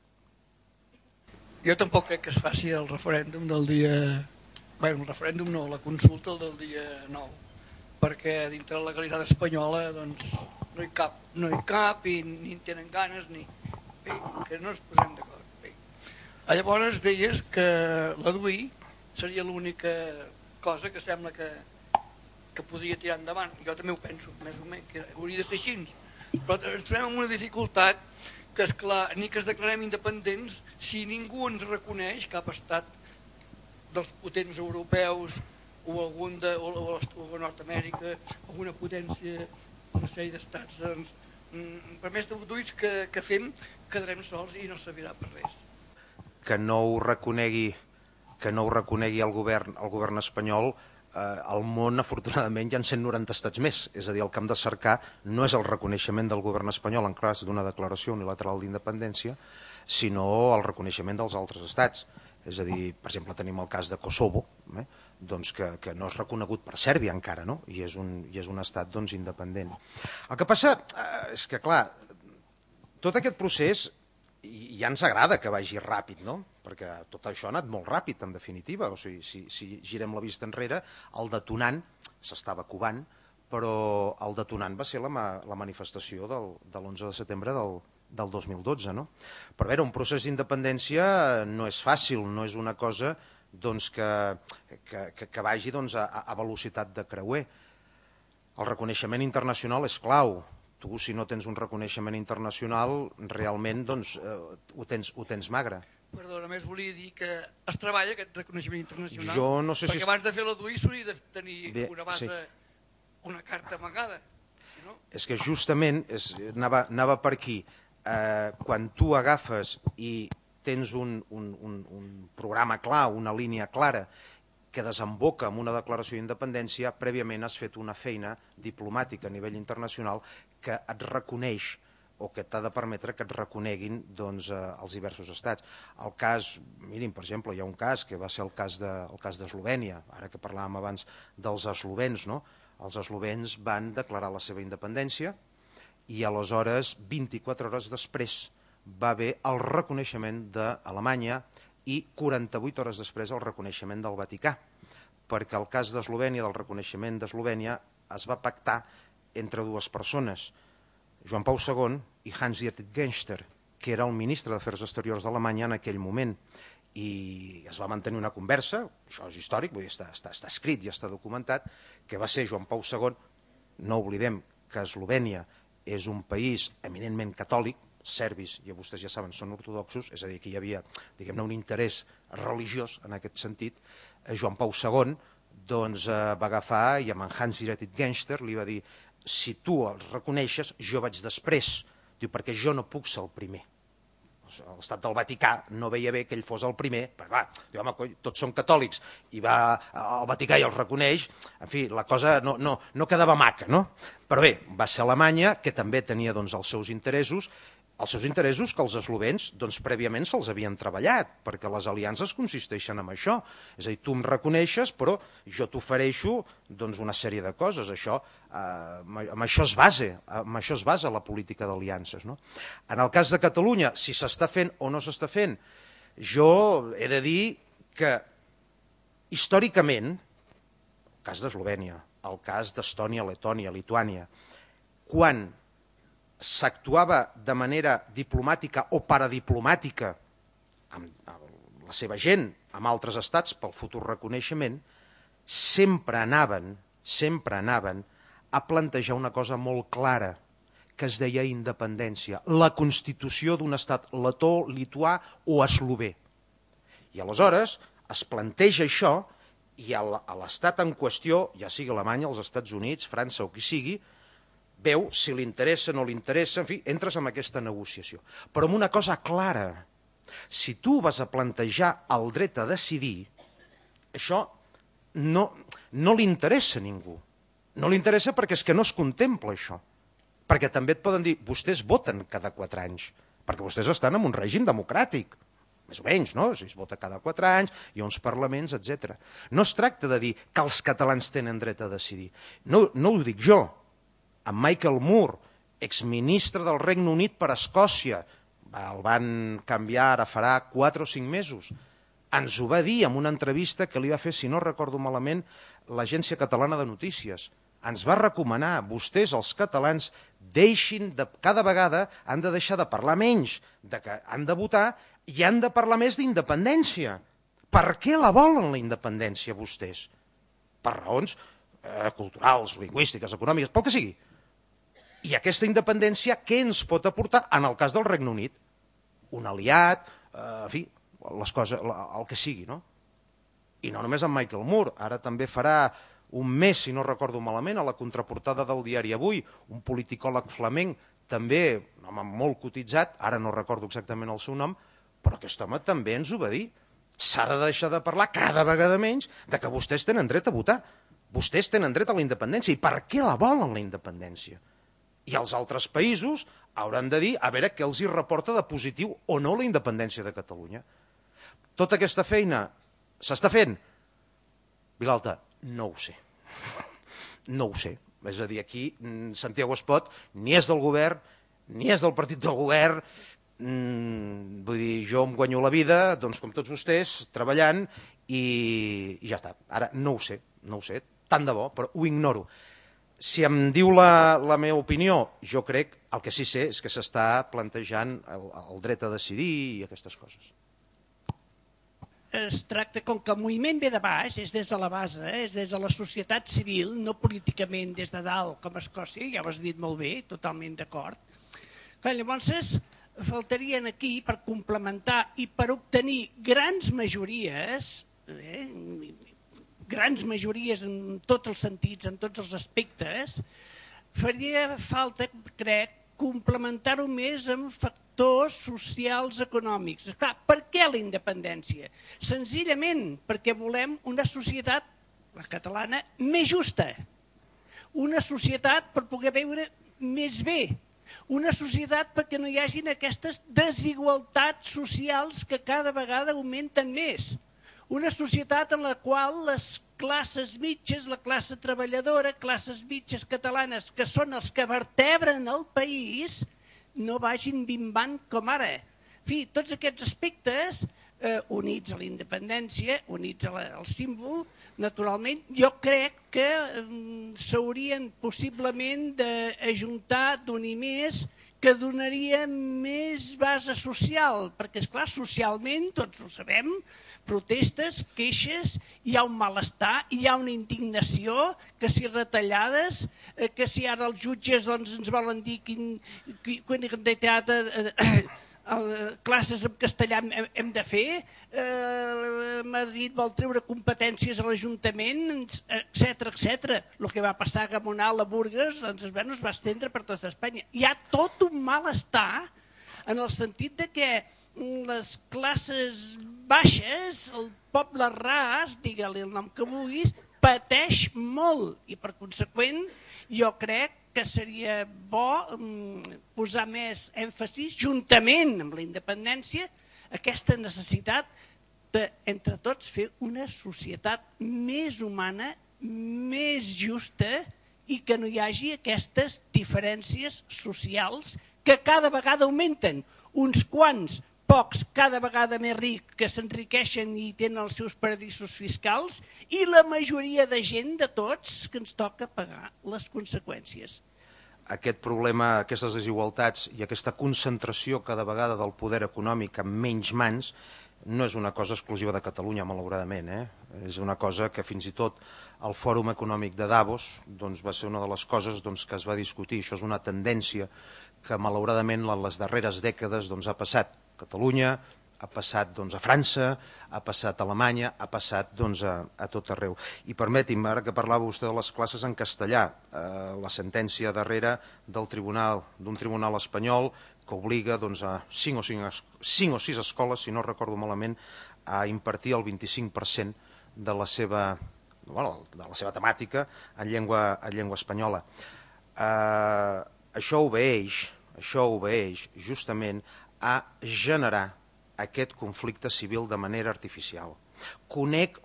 Jo tampoc crec que es faci el referèndum del dia... Bé, el referèndum no, la consulta del dia 9, perquè dintre la legalitat espanyola no hi cap i ni en tenen ganes, ni... Bé, que no ens posem d'acord. Llavors deies que la DUI seria l'única cosa que sembla que podria tirar endavant. Jo també ho penso, més o menys, que hauria de ser així. Però ens trobem amb una dificultat que, esclar, ni que es declarem independents, si ningú ens reconeix, cap estat dels potents europeus o algun de Nord-Amèrica, alguna potència, una sèrie d'estats, per més d'uduïts que fem, quedarem sols i no servirà per res. Que no ho reconegui el govern espanyol, al món, afortunadament, hi ha 190 estats més. És a dir, el que hem de cercar no és el reconeixement del govern espanyol en cas d'una declaració unilateral d'independència, sinó el reconeixement dels altres estats. És a dir, per exemple, tenim el cas de Kosovo, que no és reconegut per Sèrbia encara, i és un estat independent. El que passa és que, clar, tot aquest procés ja ens agrada que vagi ràpid, perquè tot això ha anat molt ràpid, en definitiva. O sigui, si girem la vista enrere, el detonant s'estava covant, però el detonant va ser la manifestació de l'11 de setembre del 2012. Però a veure, un procés d'independència no és fàcil, no és una cosa que vagi a velocitat de creuer. El reconeixement internacional és clau. Tu, si no tens un reconeixement internacional, realment ho tens magre. Perdó, només volia dir que es treballa aquest reconeixement internacional, jo no sé perquè abans de fer la DUI s'hauria de tenir una base, una carta amagada. És que justament anava per aquí. Quan tu agafes i tens un programa clar, una línia clara, que desemboca en una declaració d'independència, prèviament has fet una feina diplomàtica a nivell internacional que et reconeix o que t'ha de permetre que et reconeguin els diversos estats. El cas, mirin, per exemple, hi ha un cas que va ser el cas d'Eslovènia, ara que parlàvem abans dels eslovens, els eslovens van declarar la seva independència i aleshores, 24 hores després, va haver el reconeixement d'Alemanya i 48 hores després el reconeixement del Vaticà, perquè el cas d'Eslovènia, del reconeixement d'Eslovènia, es va pactar entre dues persones, Joan Pau II i Hans-Dietrich Genscher, que era el ministre d'Afers Exteriors d'Alemanya en aquell moment, i es va mantenir una conversa, això és històric, vull dir, està escrit i està documentat, que va ser Joan Pau II, no oblidem que Eslovènia és un país eminentment catòlic, serbis, i vostès ja saben, són ortodoxos, és a dir, que hi havia, diguem-ne, un interès religiós en aquest sentit, Joan Pau II doncs, va agafar i amb en Hans-Dietrich Genscher li va dir: si tu els reconeixes, jo vaig després. Diu, perquè jo no puc ser el primer. L'estat del Vaticà no veia bé que ell fos el primer, perquè clar, diu, home, coi, tots són catòlics, i va al Vaticà i els reconeix, en fi, la cosa no quedava maca, no? Però bé, va ser Alemanya, que també tenia doncs, els seus interessos que els eslovens doncs, prèviament se'ls havien treballat, perquè les aliances consisteixen en això. És a dir, tu em reconeixes, però jo t'ofereixo doncs, una sèrie de coses. Amb això es basa la política d'aliances. No? En el cas de Catalunya, si s'està fent o no s'està fent, jo he de dir que històricament, el cas d'Eslovènia, el cas d'Estònia, Letònia, Lituània, quan s'actuava de manera diplomàtica o paradiplomàtica amb la seva gent, amb altres estats pel futur reconeixement, sempre anaven a plantejar una cosa molt clara, que es deia independència, la constitució d'un estat letó, lituà o eslové. I aleshores es planteja això i a l'estat en qüestió, ja sigui Alemanya, els Estats Units, França o qui sigui, veu si li interessa, no li interessa, en fi, entres en aquesta negociació. Però amb una cosa clara, si tu vas a plantejar el dret a decidir, això no li interessa a ningú. No li interessa perquè és que no es contempla això. Perquè també et poden dir, vostès voten cada 4 anys, perquè vostès estan en un règim democràtic, més o menys, no? Si es vota cada 4 anys, hi ha uns parlaments, etc. No es tracta de dir que els catalans tenen dret a decidir. No ho dic jo. En Michael Moore, exministre del Regne Unit per Escòcia, el van canviar ara farà 4 o 5 mesos, ens ho va dir en una entrevista que li va fer, si no recordo malament, l'Agència Catalana de Notícies. Ens va recomanar, vostès, els catalans, cada vegada han de deixar de parlar menys, que han de votar i han de parlar més d'independència. Per què la volen, la independència, vostès? Per raons culturals, lingüístiques, econòmiques, pel que sigui. I aquesta independència, què ens pot aportar en el cas del Regne Unit? Un aliat, en fi, les coses, el que sigui, no? I no només amb Michael Moore, ara també farà un mes, si no recordo malament, a la contraportada del diari Avui, un politicòleg flamenc, també, un home molt cotitzat, ara no recordo exactament el seu nom, però aquest home també ens ho va dir. S'ha de deixar de parlar cada vegada menys de que vostès tenen dret a votar. Vostès tenen dret a la independència. I per què la volen, la independència? I els altres països hauran de dir a veure què els hi reporta de positiu o no la independència de Catalunya. Tota aquesta feina s'està fent? Vilalta, no ho sé. No ho sé. És a dir, aquí Santiago Espot ni és del govern, ni és del partit del govern. Vull dir, jo em guanyo la vida, doncs com tots vostès, treballant i ja està. Ara no ho sé, tant de bo, però ho ignoro. Si em diu la meva opinió, jo crec, el que sí sé és que s'està plantejant el dret a decidir i aquestes coses. Es tracta, com que el moviment ve de baix, és des de la base, és des de la societat civil, no políticament des de dalt, com a Escòcia, ja ho has dit molt bé, totalment d'acord. Llavors, faltarien aquí, per complementar i per obtenir grans majories en tots els sentits, en tots els aspectes, faria falta, crec, complementar-ho més amb factors socials econòmics. Esclar, per què la independència? Senzillament perquè volem una societat, la catalana, més justa. Una societat per poder viure més bé. Una societat perquè no hi hagin aquestes desigualtats socials que cada vegada augmenten més. Una societat en la qual les classes mitges, la classe treballadora, classes mitges catalanes, que són els que vertebren el país, no vagin bimbant com ara. En fi, tots aquests aspectes units a la independència, units al símbol, naturalment. Jo crec que s'haurien possiblement d'ajuntar, d'unir més, que donaria més base social, perquè, esclar, socialment, tots ho sabem, protestes, queixes, hi ha un malestar, hi ha una indignació, que si retallades, que si ara els jutges ens volen dir quina quantitat classes en castellà hem de fer, Madrid vol treure competències a l'Ajuntament, etc etc. El que va passar a Gamonal, a Burgues, doncs es va estendre per tota Espanya. Hi ha tot un malestar en el sentit de que les classes baixes, el poble ras, digue-li el nom que vulguis, pateix molt i per conseqüent jo crec que seria bo posar més èmfasi, juntament amb la independència, aquesta necessitat de, entre tots, fer una societat més humana, més justa i que no hi hagi aquestes diferències socials que cada vegada augmenten. Uns quants, pocs, cada vegada més rics, que s'enriqueixen i tenen els seus paradisos fiscals, i la majoria de gent, de tots, que ens toca pagar les conseqüències. Aquest problema, aquestes desigualtats i aquesta concentració cada vegada del poder econòmic en menys mans no és una cosa exclusiva de Catalunya, malauradament. És una cosa que fins i tot el Fòrum Econòmic de Davos va ser una de les coses que es va discutir. Això és una tendència que malauradament en les darreres dècades ha passat. Catalunya, ha passat a França, ha passat a Alemanya, ha passat a tot arreu. I permeti'm, ara que parlava vostè de les classes en castellà, la sentència darrere d'un tribunal espanyol que obliga a 5 o 6 escoles, si no recordo malament, a impartir el 25% de la seva temàtica en llengua espanyola. Això obeeix justament a generar aquest conflicte civil de manera artificial. Conec,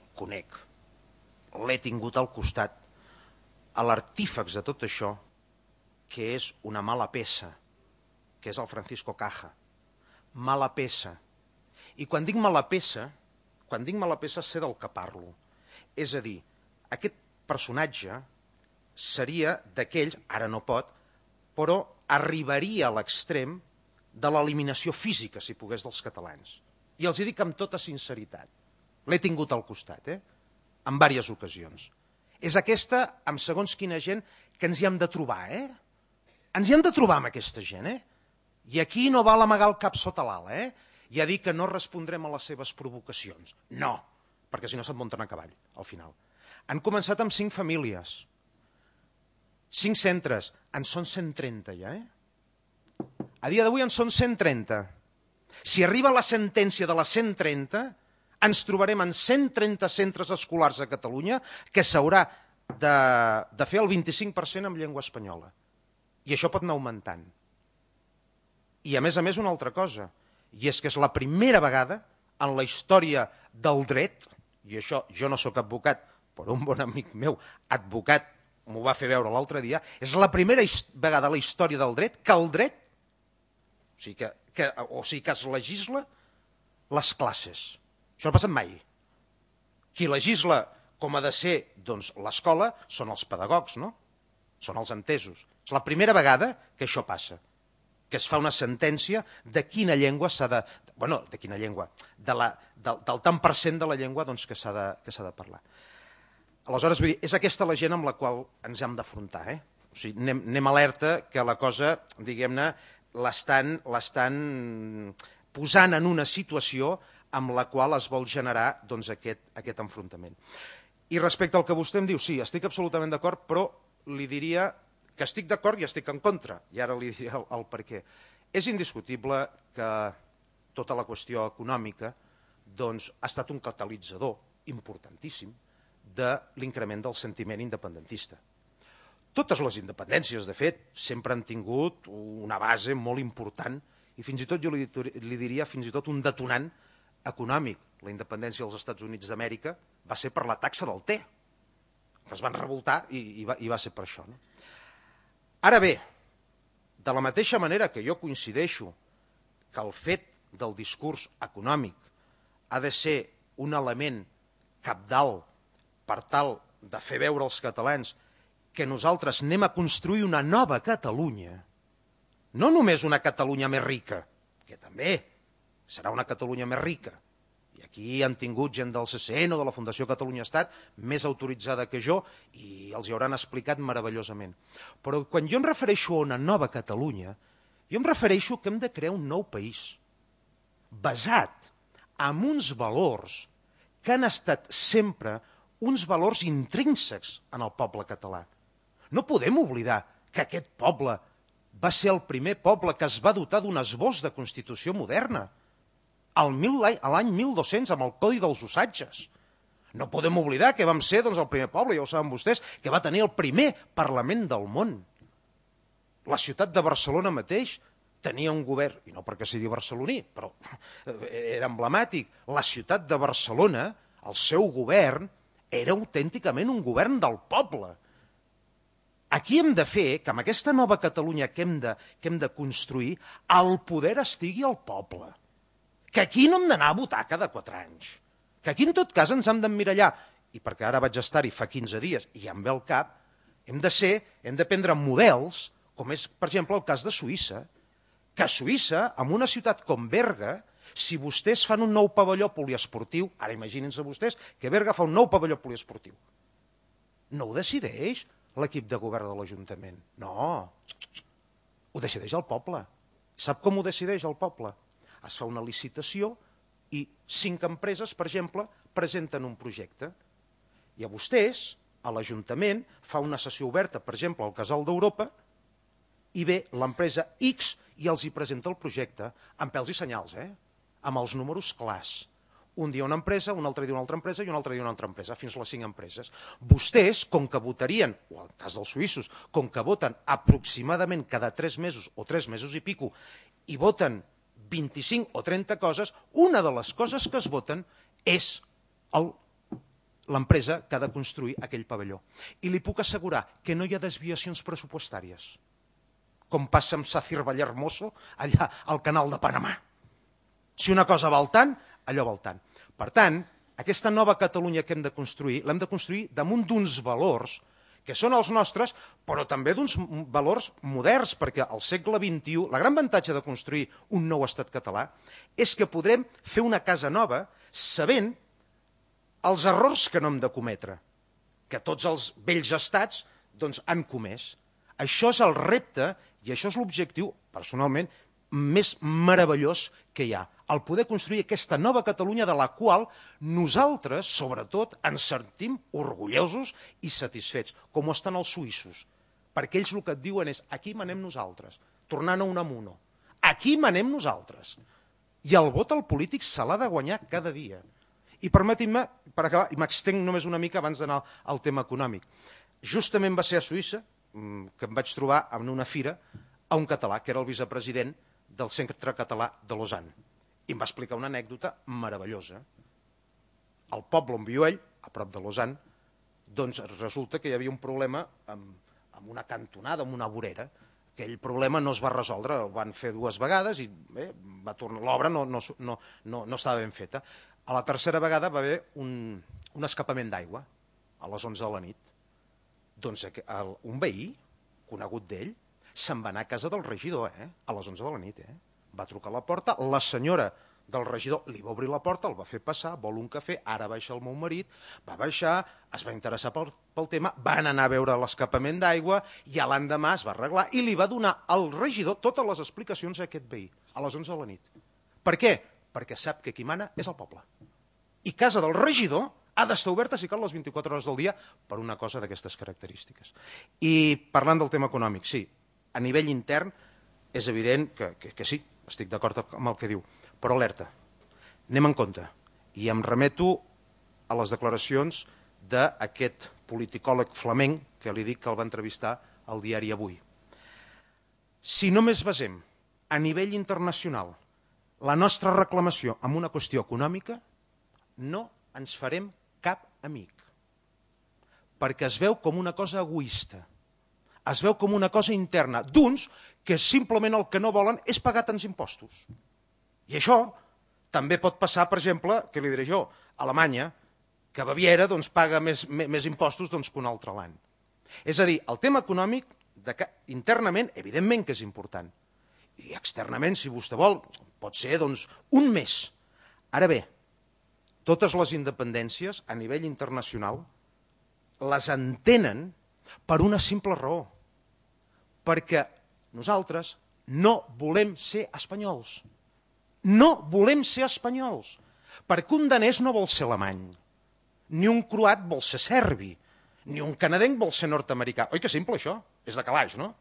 l'he tingut al costat, a l'artífex de tot això, que és una mala peça, que és el Francisco Caja. Mala peça. I quan dic mala peça sé del que parlo. És a dir, aquest personatge seria d'aquells, ara no pot, però arribaria a l'extrem de l'eliminació física, si pogués, dels catalans. I els hi dic amb tota sinceritat. L'he tingut al costat, en diverses ocasions. És aquesta, amb segons quina gent, que ens hi hem de trobar, Ens hi hem de trobar amb aquesta gent, I aquí no val amagar el cap sota l'ala, I a dir que no respondrem a les seves provocacions. No, perquè si no se't munten a cavall, al final. Han començat amb 5 famílies, 5 centres, en són 130 ja, A dia d'avui en són 130. Si arriba la sentència de les 130, ens trobarem en 130 centres escolars a Catalunya que s'haurà de fer el 25% en llengua espanyola. I això pot anar augmentant. I a més, una altra cosa, i és que és la primera vegada en la història del dret, i això jo no sóc advocat, però un bon amic meu, advocat, m'ho va fer veure l'altre dia, és la primera vegada a la història del dret que el dret, o sigui que es legisla les classes. Això no ha passat mai. Qui legisla com ha de ser l'escola són els pedagogs, no? Són els entesos. És la primera vegada que això passa, que es fa una sentència de quina llengua s'ha de... Bueno, de quina llengua? Del tant per cent de la llengua que s'ha de parlar. Aleshores, vull dir, és aquesta la gent amb la qual ens hem d'afrontar, O sigui, anem alerta que la cosa, diguem-ne, l'estan posant en una situació amb la qual es vol generar aquest enfrontament. I respecte al que vostè em diu, sí, estic absolutament d'acord, però li diria que estic d'acord i estic en contra, i ara li diré el per què. És indiscutible que tota la qüestió econòmica ha estat un catalitzador importantíssim de l'increment del sentiment independentista. Totes les independències, de fet, sempre han tingut una base molt important i fins i tot jo li diria fins i tot un detonant econòmic. La independència dels Estats Units d'Amèrica va ser per la taxa del te, que es van revoltar i va ser per això. Ara bé, de la mateixa manera que jo coincideixo que el fet del discurs econòmic ha de ser un element cabdal per tal de fer veure als catalans que nosaltres anem a construir una nova Catalunya, no només una Catalunya més rica, que també serà una Catalunya més rica, i aquí han tingut gent del CCN o de la Fundació Catalunya Estat més autoritzada que jo i els hi hauran explicat meravellosament. Però quan jo em refereixo a una nova Catalunya, jo em refereixo que hem de crear un nou país basat en uns valors que han estat sempre uns valors intrínsecs en el poble català. No podem oblidar que aquest poble va ser el primer poble que es va dotar d'un esbós de Constitució moderna, l'any 1200, amb el Codi dels Usatges. No podem oblidar que vam ser el primer poble, ja ho saben vostès, que va tenir el primer Parlament del món. La ciutat de Barcelona mateix tenia un govern, i no perquè sigui barceloní, però era emblemàtic, la ciutat de Barcelona, el seu govern, era autènticament un govern del poble. Aquí hem de fer que amb aquesta nova Catalunya que hem de construir, el poder estigui al poble. Que aquí no hem d'anar a votar cada 4 anys. Que aquí en tot cas ens hem d'emmirallar, i perquè ara vaig estar-hi fa 15 dies i ja em ve el cap, hem de prendre models, com és per exemple el cas de Suïssa, que a Suïssa, en una ciutat com Berga, si vostès fan un nou pavelló poliesportiu, ara imaginin-se vostès que Berga fa un nou pavelló poliesportiu, no ho decideix l'equip de govern de l'Ajuntament. No, ho decideix el poble. Sap com ho decideix el poble? Es fa una licitació i 5 empreses, per exemple, presenten un projecte. I a vostès, a l'Ajuntament, fa una sessió oberta, per exemple, al Casal d'Europa, i ve l'empresa X i els hi presenta el projecte, amb pèls i senyals, amb els números clars. Un dia una empresa, un altre dia una altra empresa i un altre dia una altra empresa, fins a les 5 empreses. Vostès, com que votarien, o en el cas dels suïssos, com que voten aproximadament cada 3 mesos o 3 mesos i pico, i voten 25 o 30 coses, una de les coses que es voten és l'empresa que ha de construir aquell pavelló. I li puc assegurar que no hi ha desviacions pressupostàries, com passa amb Sacir Vallehermoso allà al canal de Panamà. Si una cosa val tant, allò val tant. Per tant, aquesta nova Catalunya que hem de construir, l'hem de construir damunt d'uns valors que són els nostres, però també d'uns valors moderns, perquè al segle XXI, la gran avantatge de construir un nou estat català és que podrem fer una casa nova sabent els errors que no hem de cometre, que tots els vells estats han comès. Això és el repte i això és l'objectiu, personalment, més meravellós que hi ha, el poder construir aquesta nova Catalunya de la qual nosaltres, sobretot, ens sentim orgullosos i satisfets, com ho estan els suïssos, perquè ells el que et diuen és aquí manem nosaltres, tornant a Unamuno, aquí manem nosaltres, i el vot al polític se l'ha de guanyar cada dia. I permetin-me, per acabar, i m'extenc només una mica abans d'anar al tema econòmic, justament va ser a Suïssa que em vaig trobar en una fira a un català, que era el vicepresident del Centre Català de Lausanne, i em va explicar una anècdota meravellosa. Al poble on viu ell, a prop de Lausanne, doncs resulta que hi havia un problema amb una cantonada, amb una vorera. Aquell problema no es va resoldre, ho van fer 2 vegades i l'obra no estava ben feta. A la tercera vegada va haver un escapament d'aigua a les 11 de la nit. Doncs un veí, conegut d'ell, se'n va anar a casa del regidor, a les 11 de la nit. Va trucar a la porta, la senyora del regidor li va obrir la porta, el va fer passar, vol un cafè, ara baixa el meu marit, va baixar, es va interessar pel tema, van anar a veure l'escapament d'aigua i a l'endemà es va arreglar i li va donar al regidor totes les explicacions a aquest veí, a les 11 de la nit. Per què? Perquè sap que qui mana és el poble. I casa del regidor ha d'estar oberta, si cal, les 24 hores del dia per una cosa d'aquestes característiques. I parlant del tema econòmic, sí, a nivell intern és evident que sí, estic d'acord amb el que diu, però alerta, anem en compte. I em remeto a les declaracions d'aquest politicòleg flamenc que li dic que el va entrevistar al diari Avui. Si només basem a nivell internacional la nostra reclamació en una qüestió econòmica, no ens farem cap amic, perquè es veu com una cosa egoista, es veu com una cosa interna d'uns que simplement el que no volen és pagar tants impostos. I això També pot passar, per exemple, què li diré jo, a Alemanya, que Baviera paga més impostos que un altre land. És a dir, el tema econòmic, internament, evidentment que és important. I externament, si vostè vol, pot ser un mes. Ara bé, totes les independències a nivell internacional les entenen per una simple raó. Perquè nosaltres no volem ser espanyols. No volem ser espanyols. Perquè un danès no vol ser alemany, ni un croat vol ser serbi, ni un canadenc vol ser nord-americà. Oi que simple, això? És de calaix, no?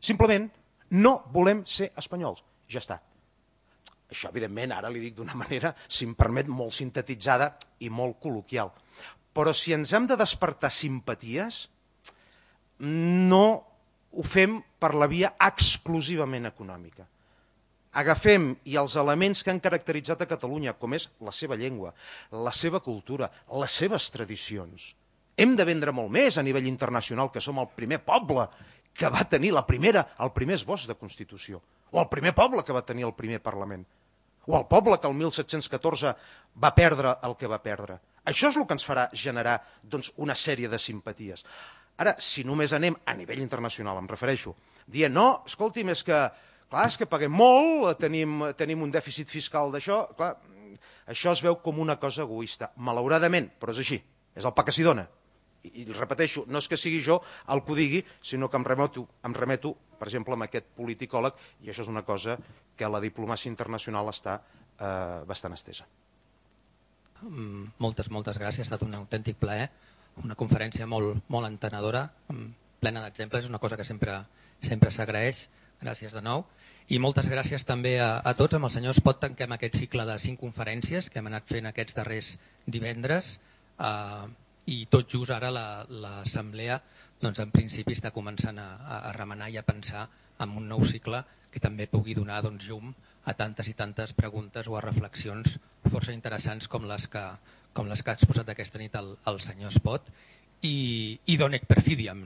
Simplement, no volem ser espanyols. Ja està. Això, evidentment, ara li dic d'una manera, si em permet, molt sintetitzada i molt col·loquial. Però si ens hem de despertar simpaties, no ho fem per la via exclusivament econòmica. Agafem i els elements que han caracteritzat a Catalunya, com és la seva llengua, la seva cultura, les seves tradicions. Hem de vendre molt més a nivell internacional, que som el primer poble que va tenir el primer esbós de Constitució, o el primer poble que va tenir el primer Parlament, o el poble que el 1714 va perdre el que va perdre. Això és el que ens farà generar una sèrie de simpaties. Ara, si només anem a nivell internacional, em refereixo, dient, no, escolti'm, és que paguem molt, tenim un dèficit fiscal d'això, clar, això es veu com una cosa egoista, malauradament, però és així, és el pa que s'hi dona. I repeteixo, no és que sigui jo el que ho digui, sinó que em remeto, per exemple, amb aquest politicòleg, i això és una cosa que a la diplomàcia internacional està bastant estesa. Moltes gràcies, ha estat un autèntic plaer, una conferència molt entenedora, plena d'exemples, és una cosa que sempre s'agraeix. Gràcies de nou. I moltes gràcies també a tots. Amb el senyor Espot tanquem aquest cicle de 5 conferències que hem anat fent aquests darrers divendres i tot just ara l'assemblea en principi està començant a remenar i a pensar en un nou cicle que també pugui donar llum a tantes i tantes preguntes o a reflexions força interessants com les que ha exposat aquesta nit el senyor Espot i donec perfidiam,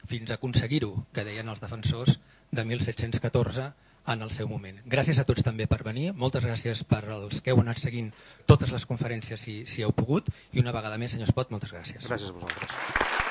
fins a aconseguir-ho, que deien els defensors de 1714 en el seu moment. Gràcies a tots també per venir, moltes gràcies per als que heu anat seguint totes les conferències si heu pogut i una vegada més, senyor Espot, moltes gràcies. Gràcies a vosaltres.